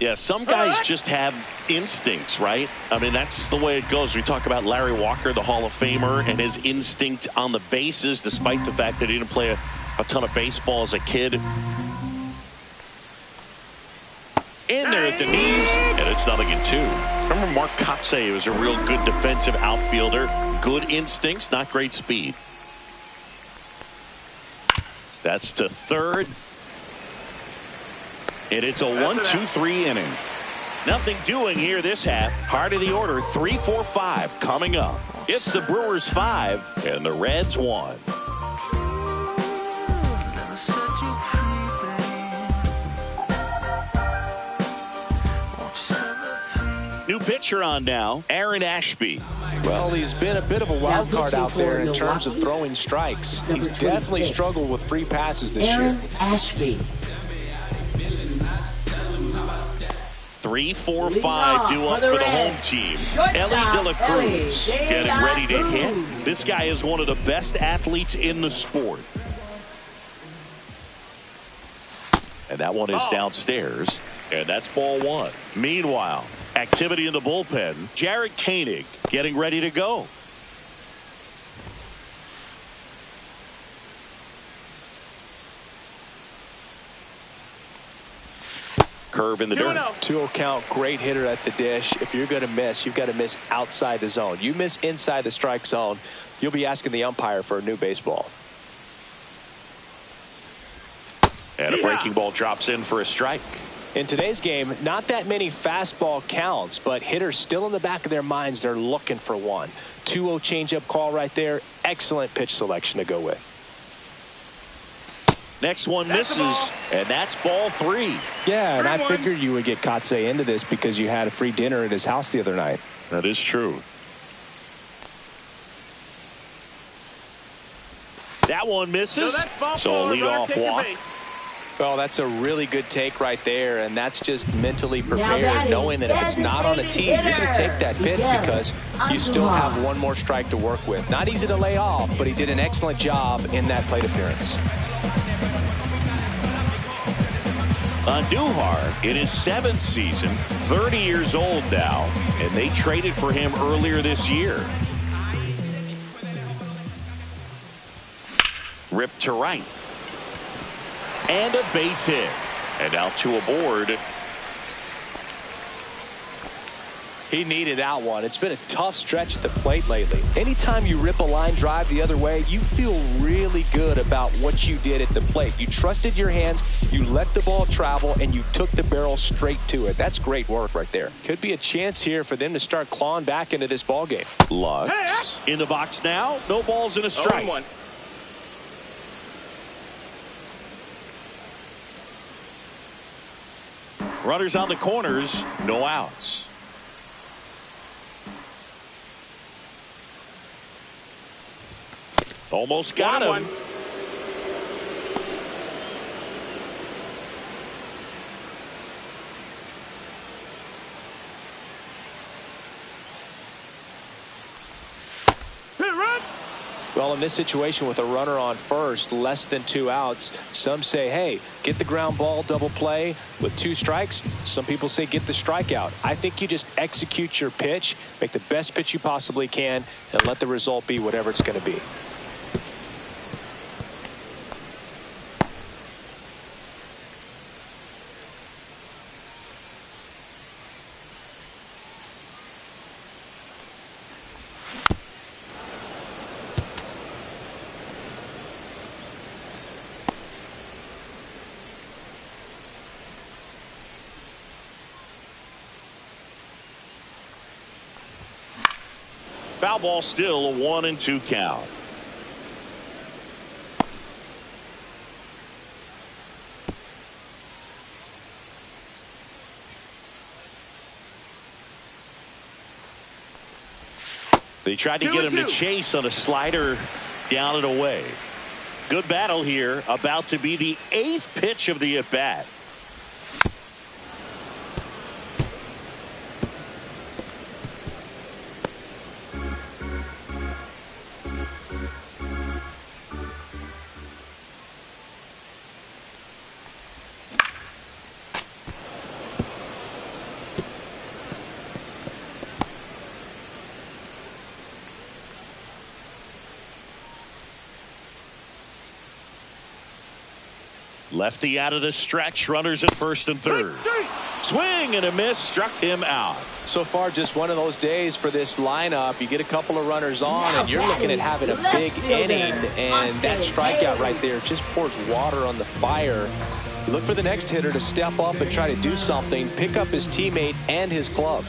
Yeah, some guys just have instincts, right? I mean, that's the way it goes. We talk about Larry Walker, the Hall of Famer, and his instinct on the bases, despite the fact that he didn't play a ton of baseball as a kid. In there at the knees, and it's 0-2. Remember Mark Kotze was a real good defensive outfielder. Good instincts, not great speed. That's to third. And it's a 1-2-3 inning. Nothing doing here this half. Heart of the order, 3-4-5 coming up. It's the Brewers 5 and the Reds 1. New pitcher on now, Aaron Ashby. Well, he's been a bit of a wild card out there in terms of throwing strikes. He's definitely 26. struggled with free passes this year. Aaron Ashby. 3-4-5 due up for the home team. Ellie De La Cruz getting ready to hit. This guy is one of the best athletes in the sport. And that one is downstairs. And that's ball 1. Meanwhile, activity in the bullpen. Jared Koenig getting ready to go. Curve in the dirt. 2-0 count, great hitter at the dish. If you're going to miss, you've got to miss outside the zone. You miss inside the strike zone, you'll be asking the umpire for a new baseball. And a breaking ball drops in for a strike. In today's game, not that many fastball counts, but hitters still in the back of their minds, they're looking for one. 2-0 changeup call right there. Excellent pitch selection to go with. Next one misses, and that's ball 3. Yeah, and I figured you would get Kotze into this because you had a free dinner at his house the other night. That is true. That one misses. So a leadoff walk. Well, that's a really good take right there, and that's just mentally prepared, knowing that if it's not on a tee, you're going to take that pitch because you still have one more strike to work with. Not easy to lay off, but he did an excellent job in that plate appearance. Andujar in his 7th season, 30 years old now, and they traded for him earlier this year. Ripped to right. And a base hit. And now 2 aboard. He needed that one. It's been a tough stretch at the plate lately. Anytime you rip a line drive the other way, you feel really good about what you did at the plate. You trusted your hands, you let the ball travel, and you took the barrel straight to it. That's great work right there. Could be a chance here for them to start clawing back into this ball game. Lux in the box now. No balls and a strike. 0-1. Runners on the corners, no outs. Almost got him. 1-1. Well, in this situation with a runner on first, less than 2 outs, some say, hey, get the ground ball, double play with 2 strikes. Some people say get the strikeout. I think you just execute your pitch, make the best pitch you possibly can, and let the result be whatever it's going to be. Foul ball, still a 1-2 count. They tried to get him to chase on a slider down and away. Good battle here. About to be the 8th pitch of the at-bat. Lefty out of the stretch. Runners at first and third. Swing and a miss. Struck him out. So far, just one of those days for this lineup. You get a couple of runners on, and you're looking at having a big inning. And that strikeout right there just pours water on the fire. You look for the next hitter to step up and try to do something, pick up his teammate and his club.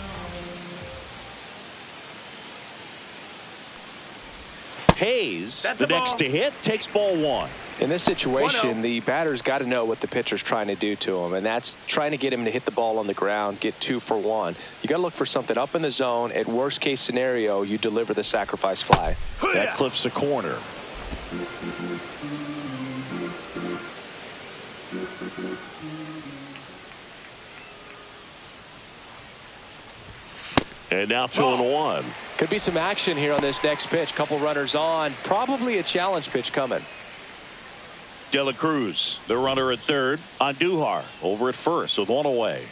Hayes, the next to hit, takes ball 1. In this situation, the batter's got to know what the pitcher's trying to do to him, and that's trying to get him to hit the ball on the ground, get 2 for 1. You got to look for something up in the zone. At worst case scenario, you deliver the sacrifice fly. That clips the corner. And now 2-1. Could be some action here on this next pitch. Couple runners on. Probably a challenge pitch coming. De La Cruz, the runner at third. Andujar over at first with 1 away.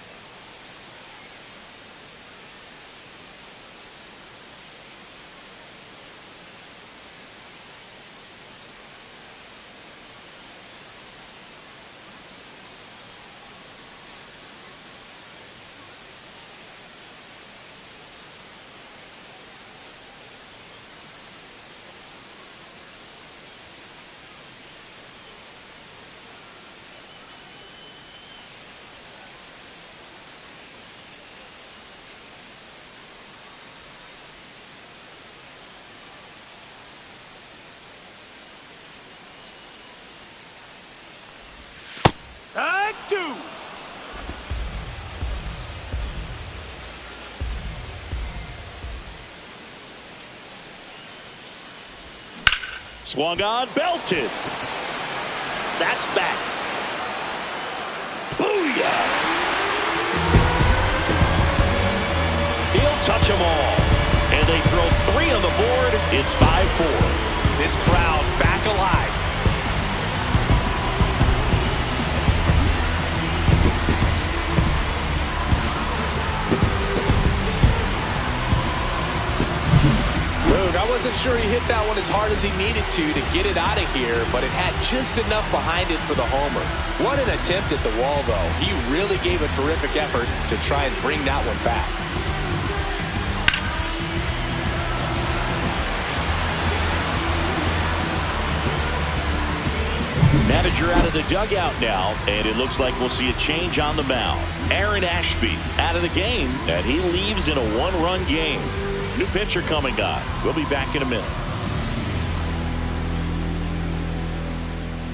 Tag 2. Swung on, belted. That's back. Booyah! He'll touch them all. And they throw 3 on the board. It's 5-4. This crowd back alive. I wasn't sure he hit that one as hard as he needed to get it out of here, but it had just enough behind it for the homer. What an attempt at the wall, though. He really gave a terrific effort to try and bring that one back. Manager out of the dugout now, and it looks like we'll see a change on the mound. Aaron Ashby out of the game, and he leaves in a 1-run game. New pitcher coming on. We'll be back in a minute.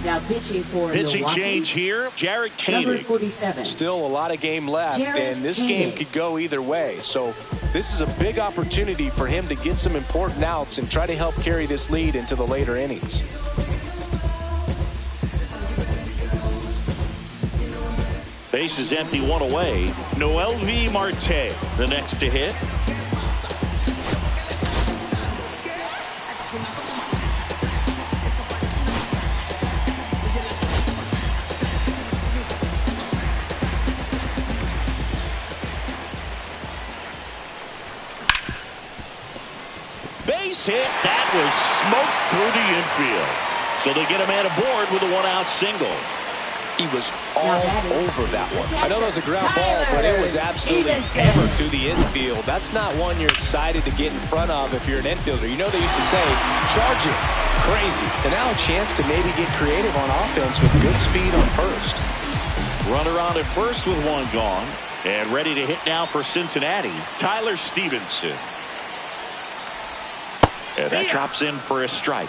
Now pitching for Pitching Milwaukee, change here. Jarrett number Koenig. 47. Still a lot of game left, and this game could go either way. So this is a big opportunity for him to get some important outs and try to help carry this lead into the later innings. Base is empty, 1 away. Noelvi Marte, the next to hit. hit. That was smoked through the infield. So they get a man aboard with a one-out single. He was all over that one. I know that was a ground ball, but it was absolutely hammered through the infield. That's not one you're excited to get in front of if you're an infielder. You know they used to say, charge it. Crazy. And now a chance to maybe get creative on offense with good speed on first. Runner on at first with one gone. And ready to hit now for Cincinnati, Tyler Stevenson. And that drops in for a strike.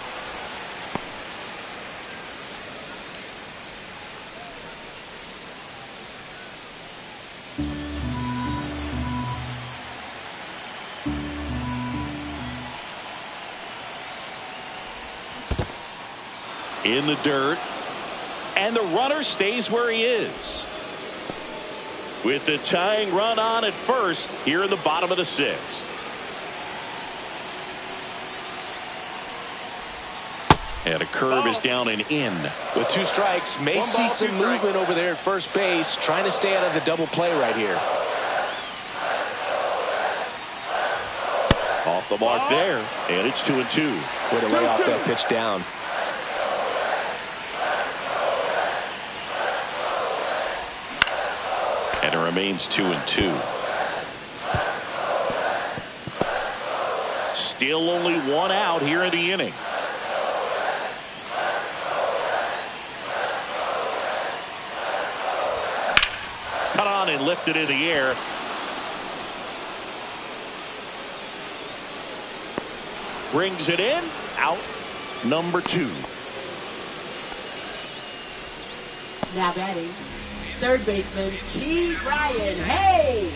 In the dirt, and the runner stays where he is. With the tying run on at first here in the bottom of the sixth. And a curve is down and in. With 2 strikes, may see some movement over there at first base, trying to stay out of the double play right here. Off the mark there, and it's 2-2. Way to lay off that pitch down. And it remains 2-2. Still only 1 out here in the inning. Cut on and lifted in the air. Brings it in. Out number 2. Now batting, third baseman, Brian Hayes.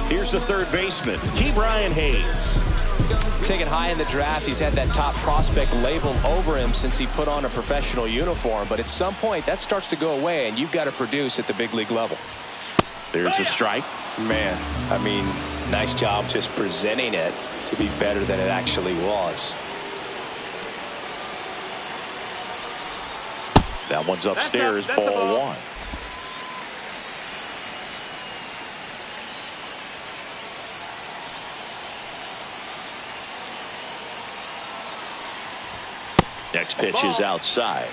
Here's the third baseman, Brian Hayes. Taken high in the draft, he's had that top prospect label over him since he put on a professional uniform. But at some point, that starts to go away, and you've got to produce at the big league level. There's a strike. Man, I mean, nice job just presenting it to be better than it actually was. That one's upstairs, ball 1. Next pitch is outside.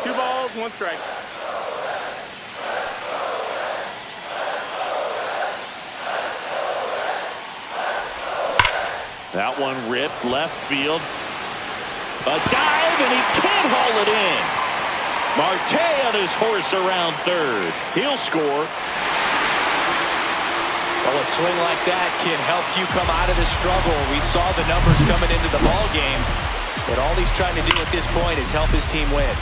2 balls, 1 strike. That one ripped left field. A dive, and he can't haul it in. Marte on his horse around third. He'll score. Well, a swing like that can help you come out of the struggle. We saw the numbers coming into the ball game, but all he's trying to do at this point is help his team win.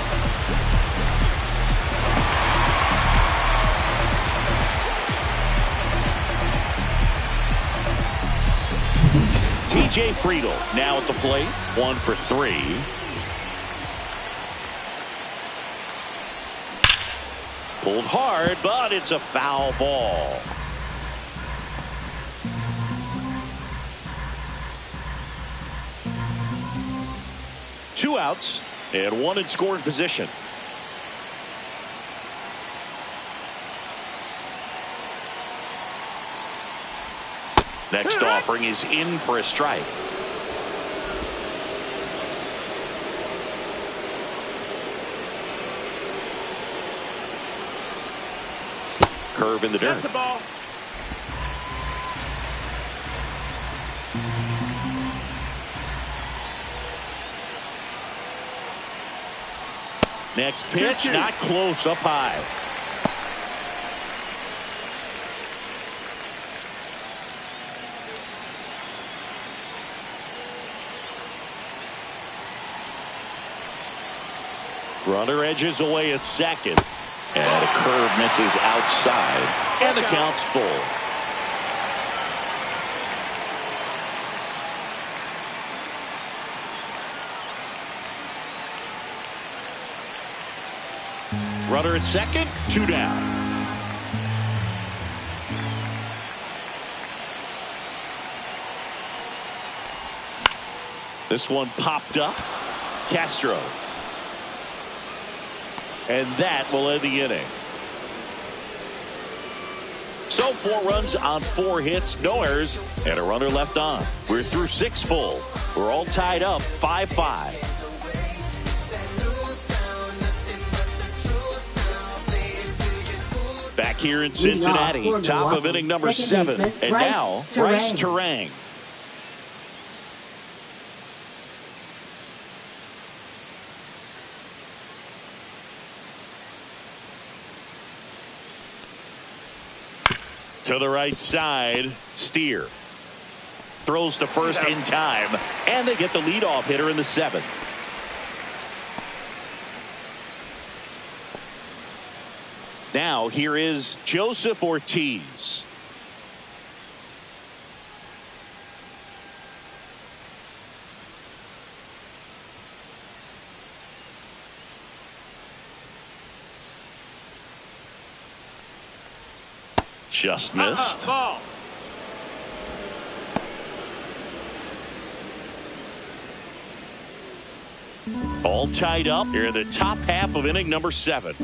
TJ Friedl now at the plate, 1 for 3. Pulled hard, but it's a foul ball. Two outs and 1 in scoring position. Next offering is in for a strike. Curve in the dirt. That's the ball. Next pitch, not close, up high. Runner edges away at second. And a curve misses outside. And the count's full. Runner at second, 2 down. This one popped up. Castro. And that will end the inning. So 4 runs on 4 hits, no errors, and a runner left on. We're through 6 full. We're all tied up 5-5. Back here in Cincinnati, top of inning number 7. And now, Bryce Terang. To the right side, Steer. Throws to first in time, and they get the leadoff hitter in the 7th. Now here is Joseph Ortiz. Just missed. Ball. All tied up here in the top half of inning number 7.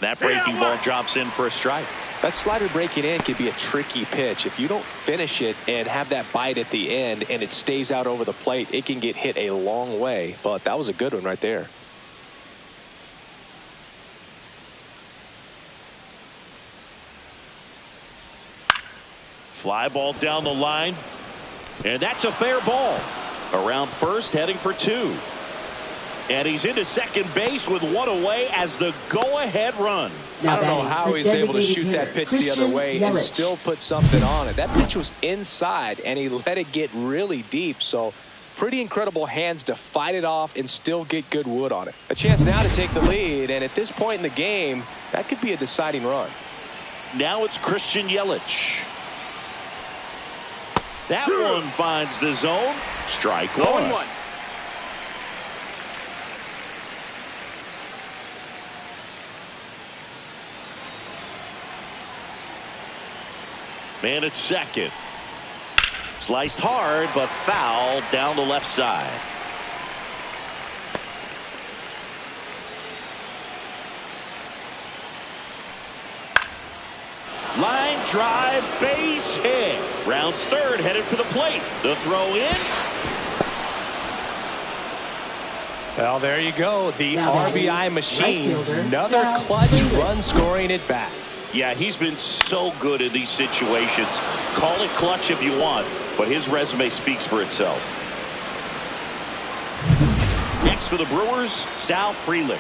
That breaking ball drops in for a strike. That slider breaking in can be a tricky pitch. If you don't finish it and have that bite at the end and it stays out over the plate, it can get hit a long way. But that was a good one right there. Fly ball down the line, and that's a fair ball. Around first, heading for 2. And he's into second base with 1 away as the go-ahead run. I don't know how he's able to shoot that pitch the other way and still put something on it. That pitch was inside, and he let it get really deep. So pretty incredible hands to fight it off and still get good wood on it. A chance now to take the lead, and at this point in the game, that could be a deciding run. Now it's Christian Yelich. That one finds the zone. Strike 1. Man at second. Sliced hard, but foul down the left side. Line drive, base hit. Rounds third, headed for the plate. The throw in. Well, there you go. The RBI machine. Another clutch run scoring at bat. Yeah, he's been so good in these situations. Call it clutch if you want, but his resume speaks for itself. Next for the Brewers, Sal Frelick.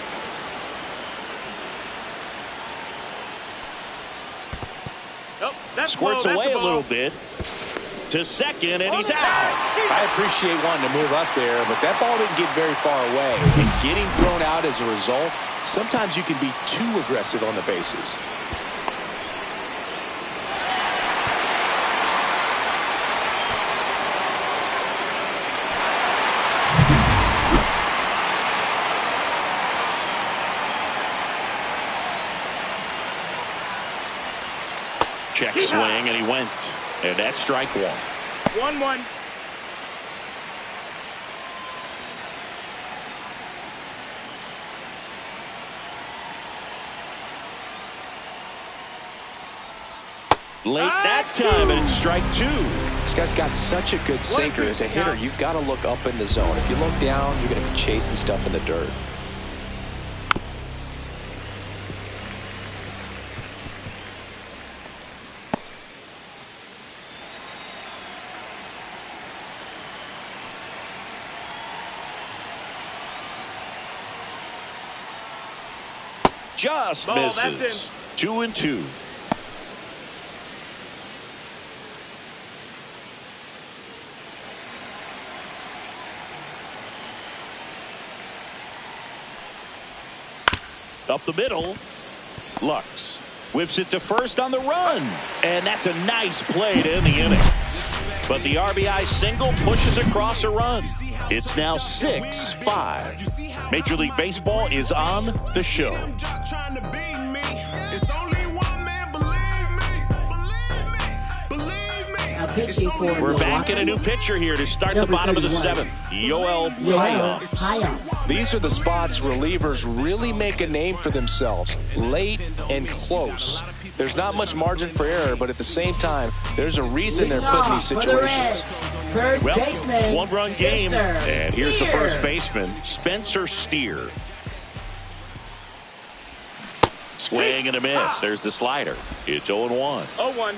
Squirts away a little bit to second, and he's out. I appreciate wanting to move up there, but that ball didn't get very far away. And getting thrown out as a result, sometimes you can be too aggressive on the bases. Check swing, and he went. And that's strike 1. 1-1. Late that time, and it's strike 2. This guy's got such a good sinker. As a hitter, you've got to look up in the zone. If you look down, you're going to be chasing stuff in the dirt. Just misses. 2-2. Up the middle. Lux whips it to first on the run. And that's a nice play to end the inning. But the RBI single pushes across a run. It's now 6-5. Major League Baseball is on the show. Pitching for We're back Milwaukee, in a new pitcher here to start the number bottom of the 31, seventh. Yoel Yoel Payos. Payos. These are the spots relievers really make a name for themselves. Late and close. There's not much margin for error, but at the same time, there's a reason they're put in these For the Reds, situations. first Well, baseman, one-run game, Spencer and here's the Steer. first baseman, Spencer Steer. Swing and a miss. There's the slider. It's 0-1. 0-1.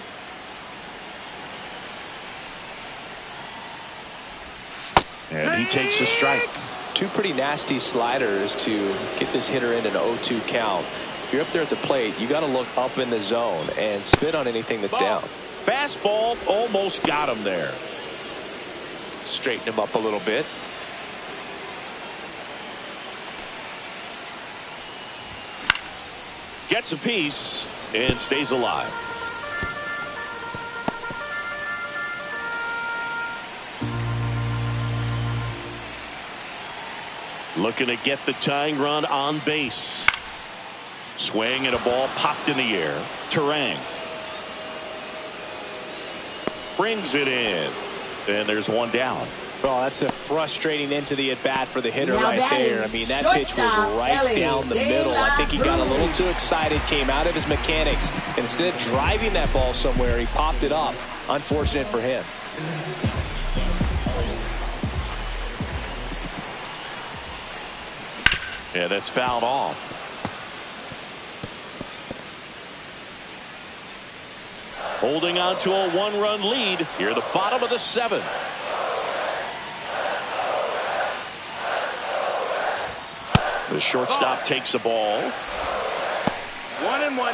And he takes a strike. Two pretty nasty sliders to get this hitter in an 0-2 count. If you're up there at the plate, you got to look up in the zone and spit on anything that's down. Fastball almost got him there. Straighten him up a little bit. Gets a piece and stays alive. Looking to get the tying run on base. Swing and a ball popped in the air. Terang brings it in. And there's one down. Well, that's a frustrating end to the at-bat for the hitter Now right batting, there. I mean, that pitch was shortstop, right Ellie down the De middle. La I think he got a little Cruz. too excited, came out of his mechanics, and instead of driving that ball somewhere, he popped it up. Unfortunate for him. Yeah, that's fouled off. Holding on to a one-run lead here, the bottom of the seventh. The shortstop takes the ball. 1-1.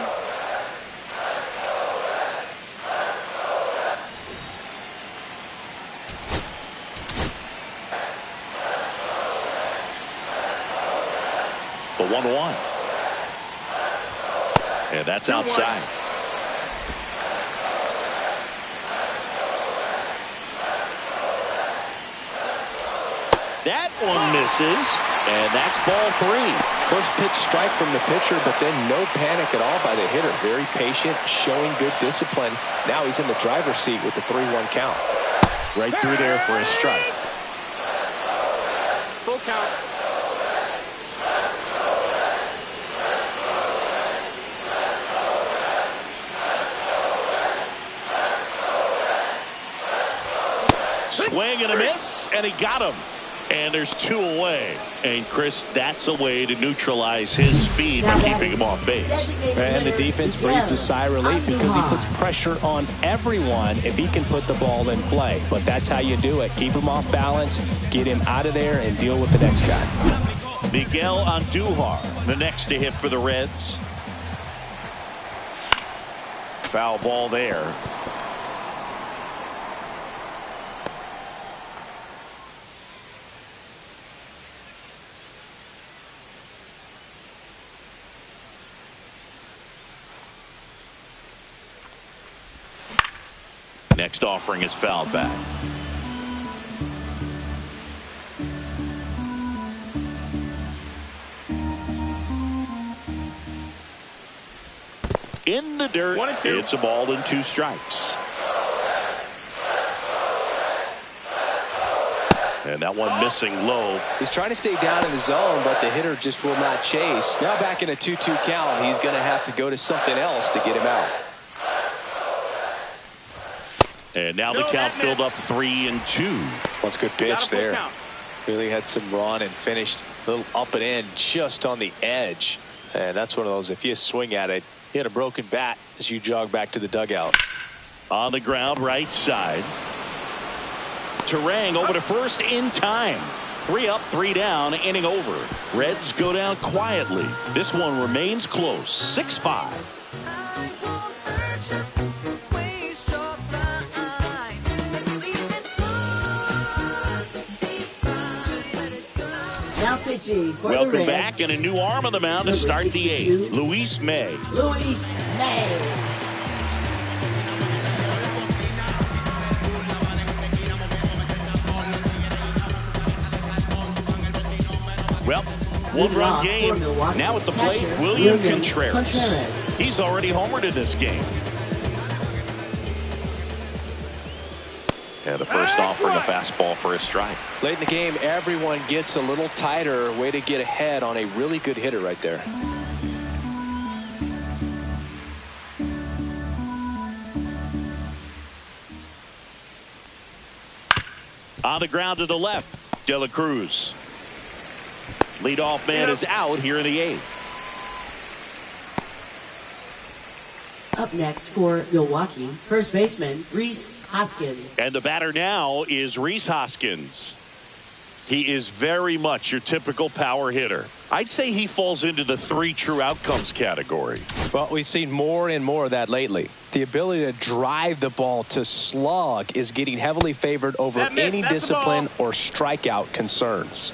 The 1-1. And that's outside. That one misses, and that's ball 3. First pitch strike from the pitcher, but then no panic at all by the hitter. Very patient, showing good discipline. Now he's in the driver's seat with the 3-1 count. Right through there for a strike. Full count. Swing and a miss, and he got him. And there's 2 away. And Chris, that's a way to neutralize his speed by keeping him off base. And the defense breathes a sigh of relief because he puts pressure on everyone if he can put the ball in play. But that's how you do it. Keep him off balance, get him out of there, and deal with the next guy. Miguel Andujar, the next to hit for the Reds. Foul ball there. Next offering is fouled back. In the dirt. 1-2. It's a ball and 2 strikes. And that one missing low. He's trying to stay down in the zone, but the hitter just will not chase. Now back in a 2-2 count, he's going to have to go to something else to get him out. And now the count filled up 3-2. That's a good Got pitch a full there. count. Really had some run and finished a little up and in just on the edge. And that's one of those, if you swing at it, you had a broken bat as you jog back to the dugout. On the ground, right side. Terang over to first in time. 3 up, 3 down, inning over. Reds go down quietly. This one remains close, 6-5. Now pitching for the Welcome Reds, back, and a new arm on the mound to Number start the 62. 8th. Luis May. Luis May. Well, one-run game. Now at the plate, William Contreras. He's already homered in this game. And the first offering a fastball for a strike. Late in the game, everyone gets a little tighter. Way to get ahead on a really good hitter right there. On the ground to the left, De La Cruz. Leadoff man is out here in the 8th. Up next for Milwaukee, first baseman Rhys Hoskins. And the batter now is Rhys Hoskins. He is very much your typical power hitter. I'd say he falls into the 3 true outcomes category. Well, we've seen more and more of that lately. The ability to drive the ball to slug is getting heavily favored over any discipline or strikeout concerns.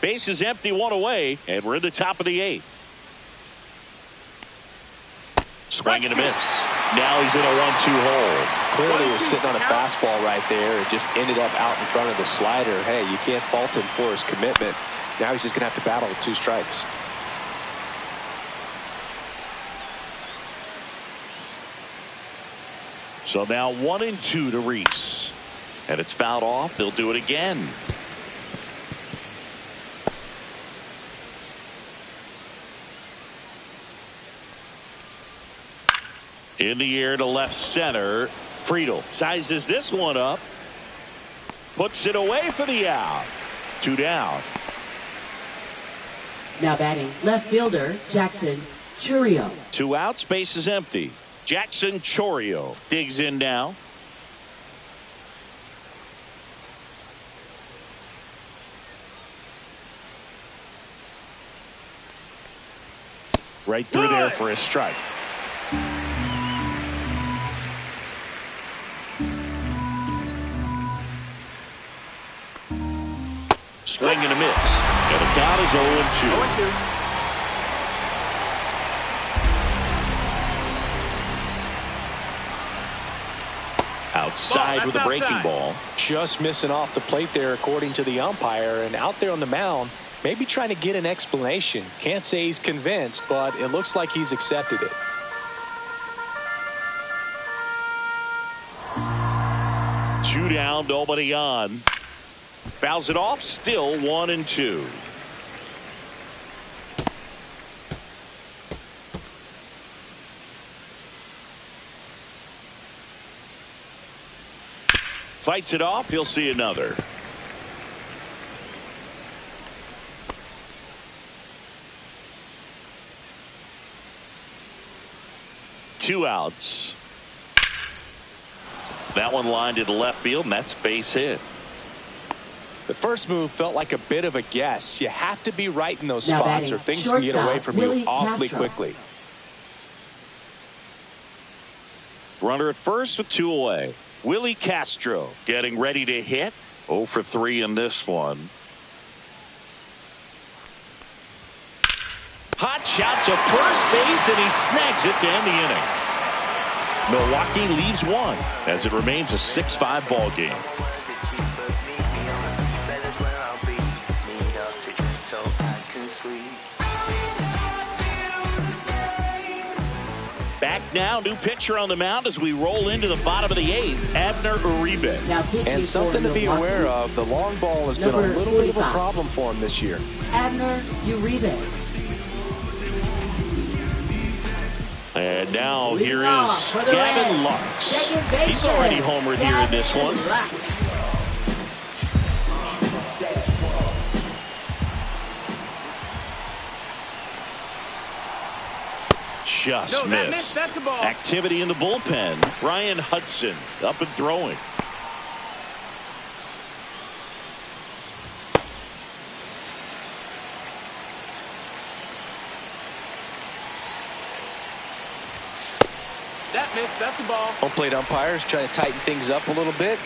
Base is empty, 1 away, and we're in the top of the 8th. Swing and a miss. Now he's in a 1-2 hole. Clearly was sitting on a fastball right there. It just ended up out in front of the slider. Hey, you can't fault him for his commitment. Now he's just going to have to battle with 2 strikes. So now 1-2 to Rhys. And it's fouled off. They'll do it again. In the air to left center. Friedel sizes this one up. Puts it away for the out. 2 down. Now batting left fielder Jackson Chourio. 2 outs, base is empty. Jackson Chourio digs in now. Right through there for a strike. Swing and a miss. And the count is 0-2. Outside with a breaking ball. Just missing off the plate there according to the umpire, and out there on the mound maybe trying to get an explanation. Can't say he's convinced, but it looks like he's accepted it. Two down, nobody on. Fouls it off, still 1-2. Fights it off, he'll see another. Two outs. That one lined to the left field, and that's base hit. The first move felt like a bit of a guess. You have to be right in those now spots or things can get away from you awfully quickly. Runner at first with 2 away. Willie Castro getting ready to hit. 0 for 3 in this one. Hot shot to first base, and he snags it to end the inning. Milwaukee leaves 1 as it remains a 6-5 ball game. Back now, new pitcher on the mound as we roll into the bottom of the 8th, Abner Uribe. And something to be aware of, the long ball has been a little bit of a problem for him this year. Abner Uribe. And now here is Gavin Lux. He's already homered here in this one. Just missed. Activity in the bullpen. Ryan Hudson up and throwing. That missed. That's the ball. Home plate umpires trying to tighten things up a little bit.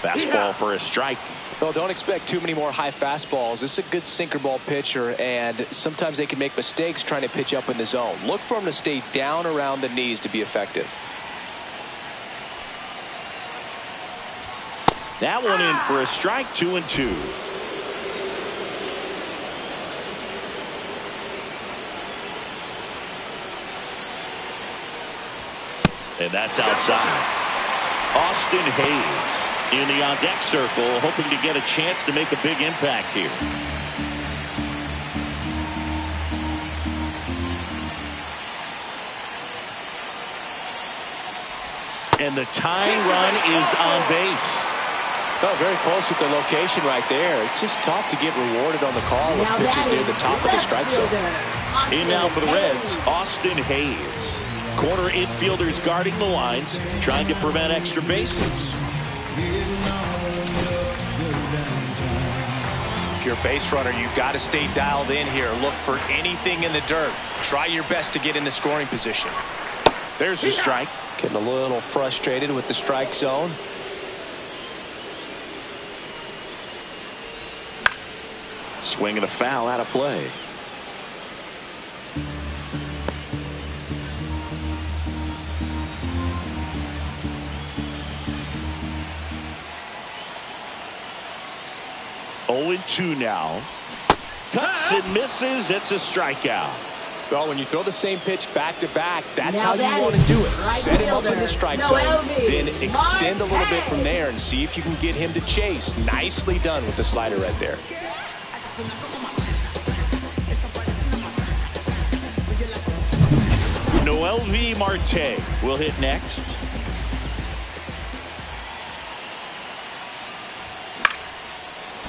Fastball for a strike. Well, don't expect too many more high fastballs. This is a good sinker ball pitcher, and sometimes they can make mistakes trying to pitch up in the zone. Look for him to stay down around the knees to be effective. That one in for a strike, 2-2. And that's outside. Austin Hayes in the on-deck circle, hoping to get a chance to make a big impact here. And the tying run is on base. Oh, very close with the location right there. It's just tough to get rewarded on the call with pitches near the top of the strike zone. In now for the Reds, Austin Hayes. Corner infielders guarding the lines, trying to prevent extra bases. If you're a base runner, you've got to stay dialed in here. Look for anything in the dirt. Try your best to get in the scoring position. There's the strike. Getting a little frustrated with the strike zone. Swing and a foul out of play. Oh, 2 now. Cuts and misses. It's a strikeout. Well, when you throw the same pitch back to back, that's how you want to do it. Set him up in the strike zone, then extend a little bit from there and see if you can get him to chase. Nicely done with the slider right there. Milwaukee Marte will hit next.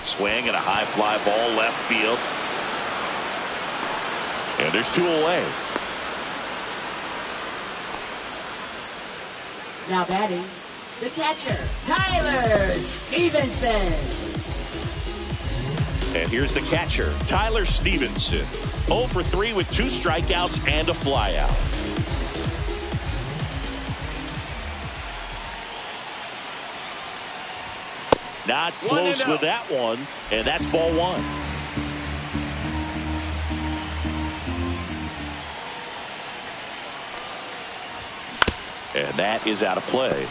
Swing and a high fly ball left field. And there's 2 away. Now batting, the catcher, Tyler Stevenson. And here's the catcher, Tyler Stevenson. 0 for 3 with 2 strikeouts and a flyout. Not close with that one, and that's ball 1. And that is out of play.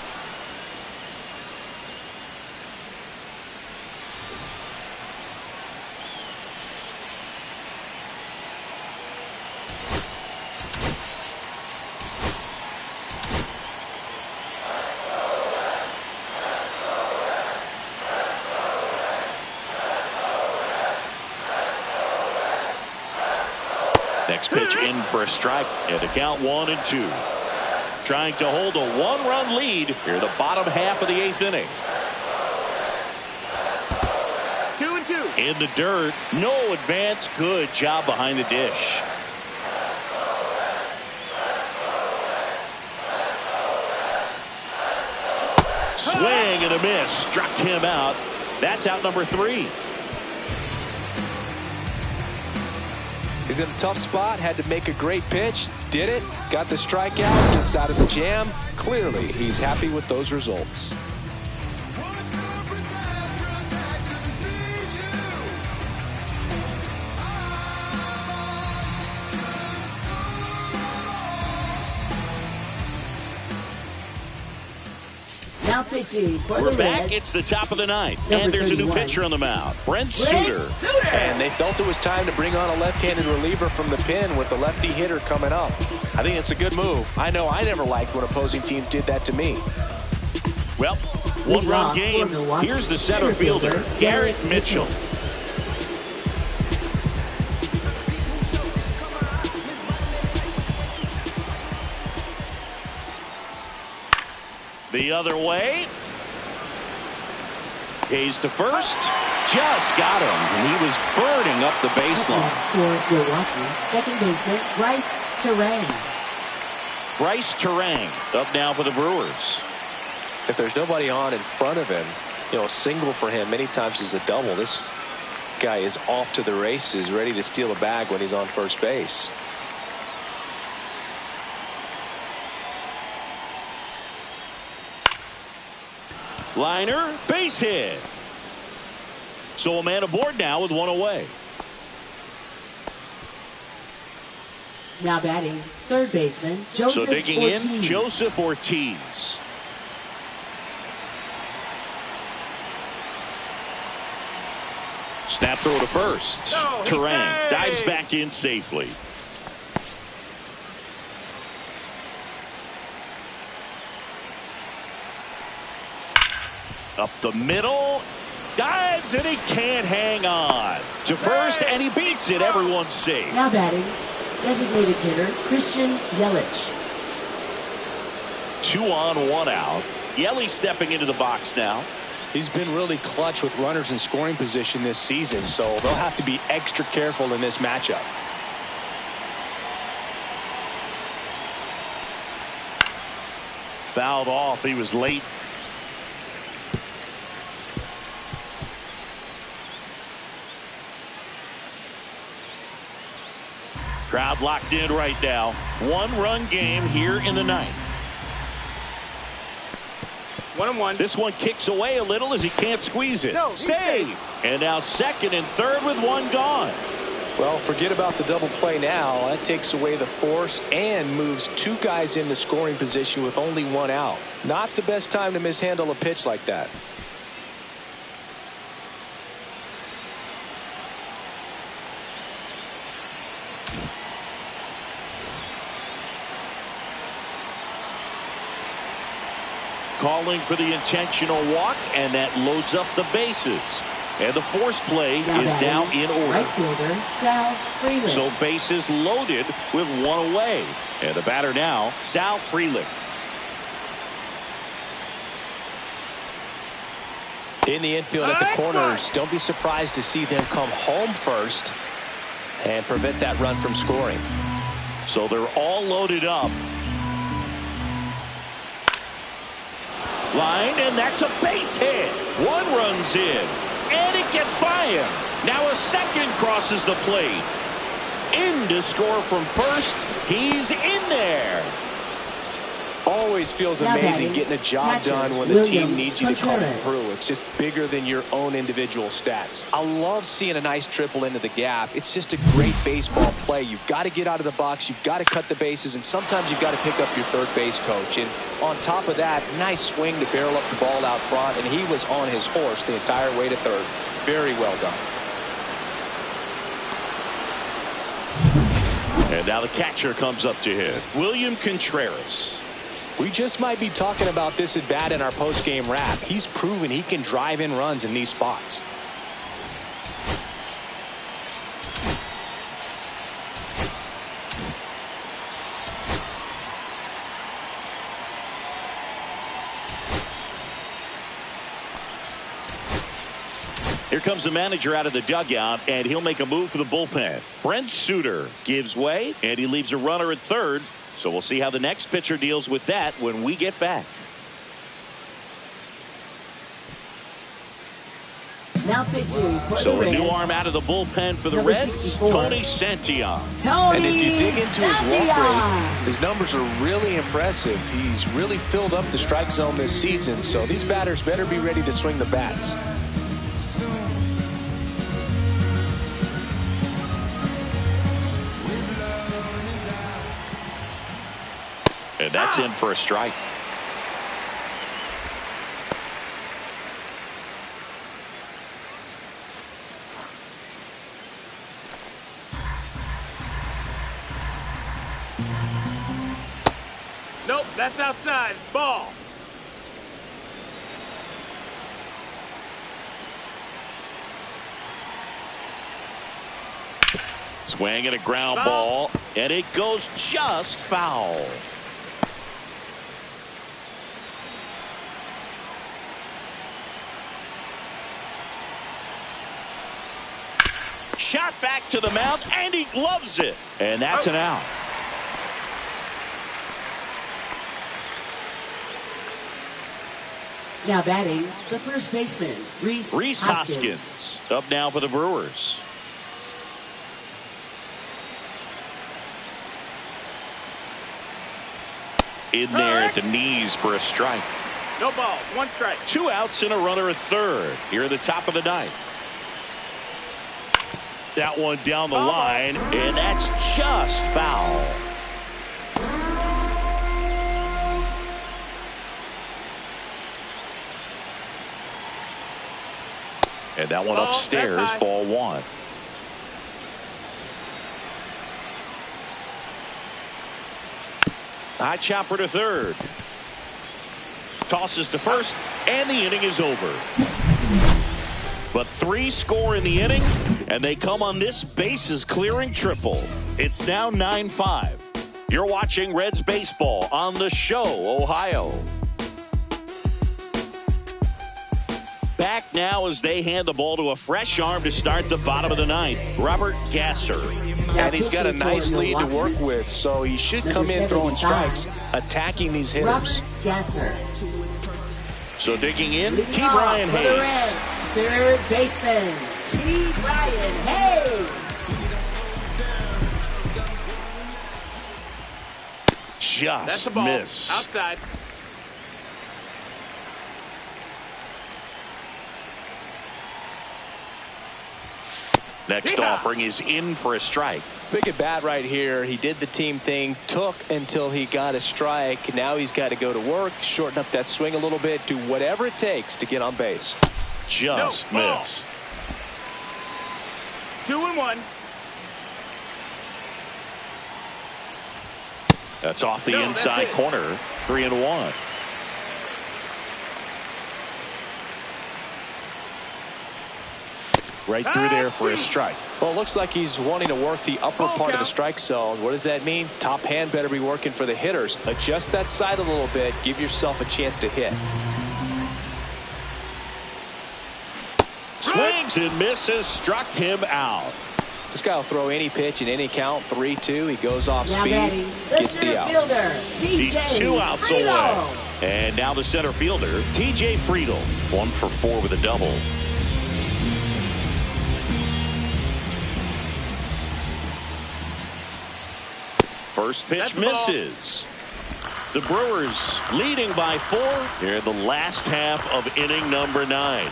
Next pitch in for a strike, and to count 1-2. Trying to hold a 1-run lead here, the bottom half of the 8th inning. 2-2. In the dirt, no advance. Good job behind the dish. Swing and a miss. Struck him out. That's out number 3. He's in a tough spot, had to make a great pitch, did it, got the strikeout, gets out of the jam. Clearly, he's happy with those results. Now pitching for We're the back. Reds. It's the top of the 9th. Number And there's 31. a new pitcher on the mound. Brent Suter. And they felt it was time to bring on a left-handed reliever from the pen with the lefty hitter coming up. I think it's a good move. I know I never liked when opposing teams did that to me. Well, 1-run game. Here's the center fielder, Garrett Mitchell. The other way. Hayes to first. Just got him. And he was burning up the baseline. For Milwaukee, second baseman Bryce Terang. Bryce Terang up now for the Brewers. If there's nobody on in front of him, you know, a single for him many times is a double. This guy is off to the races, ready to steal a bag when he's on first base. Liner, base hit. So a man aboard now with one away. Now batting, third baseman, Joseph So digging Ortiz. in, Joseph Ortiz. Snap throw to first. No, Terang dives back in safely. Up the middle. Dives and he can't hang on. To first and he beats it. Everyone's safe. Now batting, designated hitter, Christian Yelich. 2 on, 1 out. Yelich stepping into the box now. He's been really clutch with runners in scoring position this season, so they'll have to be extra careful in this matchup. Fouled off. He was late. Crowd locked in right now. 1-run game here in the ninth. 1-1. This one kicks away a little as he can't squeeze it. No, he's Save. And now second and third with one gone. Well, forget about the double play now. That takes away the force and moves 2 guys into scoring position with only 1 out. Not the best time to mishandle a pitch like that. Calling for the intentional walk, and that loads up the bases. And the force play is now in order. Right fielder, Sal Freeland. So bases loaded with 1 away. And the batter now, Sal Freeland. In the infield at the corners, don't be surprised to see them come home first and prevent that run from scoring. So they're all loaded up. Line, and that's a base hit. 1 runs in, and it gets by him. Now a second crosses the plate. In to score from first. He's in there. Always feels Now amazing batting, getting a job catcher, done when the William team needs you to come Contreras. through. It's just bigger than your own individual stats. I love seeing a nice triple into the gap. It's just a great baseball play. You've got to get out of the box. You've got to cut the bases, and sometimes you've got to pick up your third base coach. And on top of that, nice swing to barrel up the ball out front, and he was on his horse the entire way to third. Very well done. And now the catcher comes up to hit. William Contreras. We just might be talking about this at bat in our post-game wrap. He's proven he can drive in runs in these spots. Here comes the manager out of the dugout, and he'll make a move for the bullpen. Brent Suter gives way, and he leaves a runner at third. So we'll see how the next pitcher deals with that when we get back. Now pitching for So the a new Reds, arm out of the bullpen for the Number Reds, 64. Tony Santillan. Tony And if you dig into his walk Santillan. rate, his numbers are really impressive. He's really filled up the strike zone this season, so these batters better be ready to swing the bats. And that's in for a strike. Nope, that's outside. Ball. Swing and a ground Foul. ball, and it goes just foul. Shot back to the mound, and he gloves it. And that's an out. Now batting, the first baseman, Rhys Hoskins up now for the Brewers. In there at the knees for a strike. No balls. One strike. 2 outs and a runner at third. Here at the top of the ninth. That one down the line, and that's just foul. And that one upstairs, ball 1. High chopper to third. Tosses to first, and the inning is over. But 3 score in the inning, and they come on this bases clearing triple. It's now 9-5. You're watching Reds baseball on The Show, Ohio. Back now as they hand the ball to a fresh arm to start the bottom of the ninth, Robert Gasser. And he's got a nice lead to work with, so he should come in throwing strikes, attacking these hitters. Robert Gasser. So digging in, Leading Key off Brian for the Hayes. Reds, third baseman, Key Brian Hayes. Just the ball. missed. Outside. Next offering is in for a strike. Big at bat right here. He did the team thing, took until he got a strike. Now he's got to go to work, shorten up that swing a little bit, do whatever it takes to get on base. Just missed. 2-1. That's off the inside corner. 3-1. Right through there for a strike. Well, it looks like he's wanting to work the upper part of the strike zone. What does that mean? Top hand better be working for the hitters. Adjust that side a little bit. Give yourself a chance to hit. Swings and misses. Struck him out. This guy will throw any pitch in any count. 3-2. He goes off Now speed. batting, Gets the out. fielder, He's 2 outs away. And now the center fielder, T.J. Friedel. 1 for 4 with a double. First pitch misses. The Brewers leading by 4 here in the last half of inning number 9.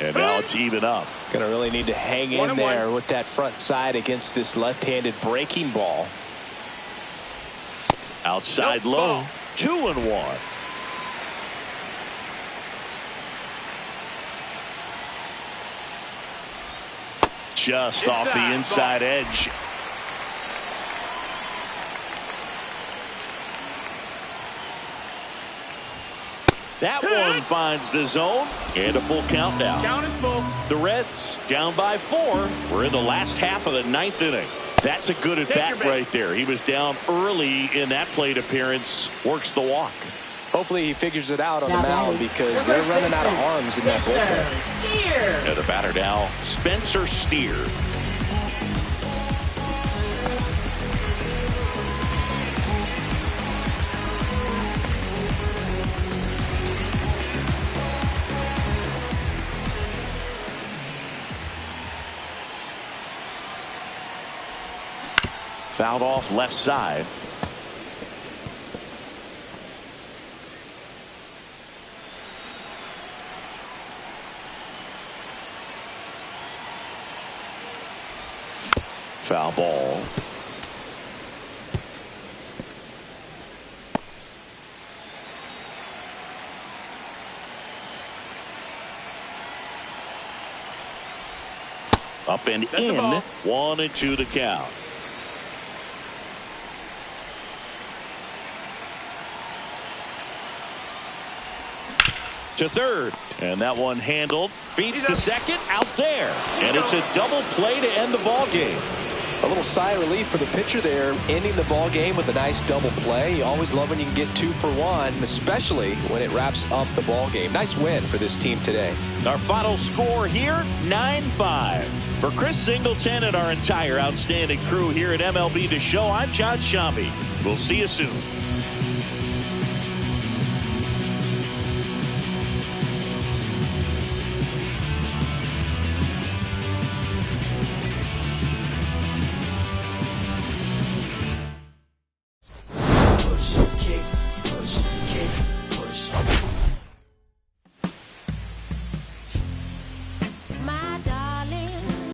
And now it's even up. Gonna really need to hang in there with that front side against this left-handed breaking ball. Outside low. 2-1. Just off the inside edge. That one finds the zone, and a full count now. Count is full. The Reds down by 4. We're in the last half of the 9th inning. That's a good at bat right there. He was down early in that plate appearance. Works the walk. Hopefully he figures it out on the mound because they're running out of arms in that bullpen. And the batter now, Spencer Steer. Fouled off left side. Foul ball. Up and in. 1-2 to count. To third, and that one handled. Feeds to second, out there, and it's a double play to end the ball game. A little sigh of relief for the pitcher there, ending the ball game with a nice double play. You always love when you can get 2 for 1, especially when it wraps up the ball game. Nice win for this team today. Our final score here, 9-5. For Chris Singleton and our entire outstanding crew here at MLB The Show, I'm John Shambi. We'll see you soon.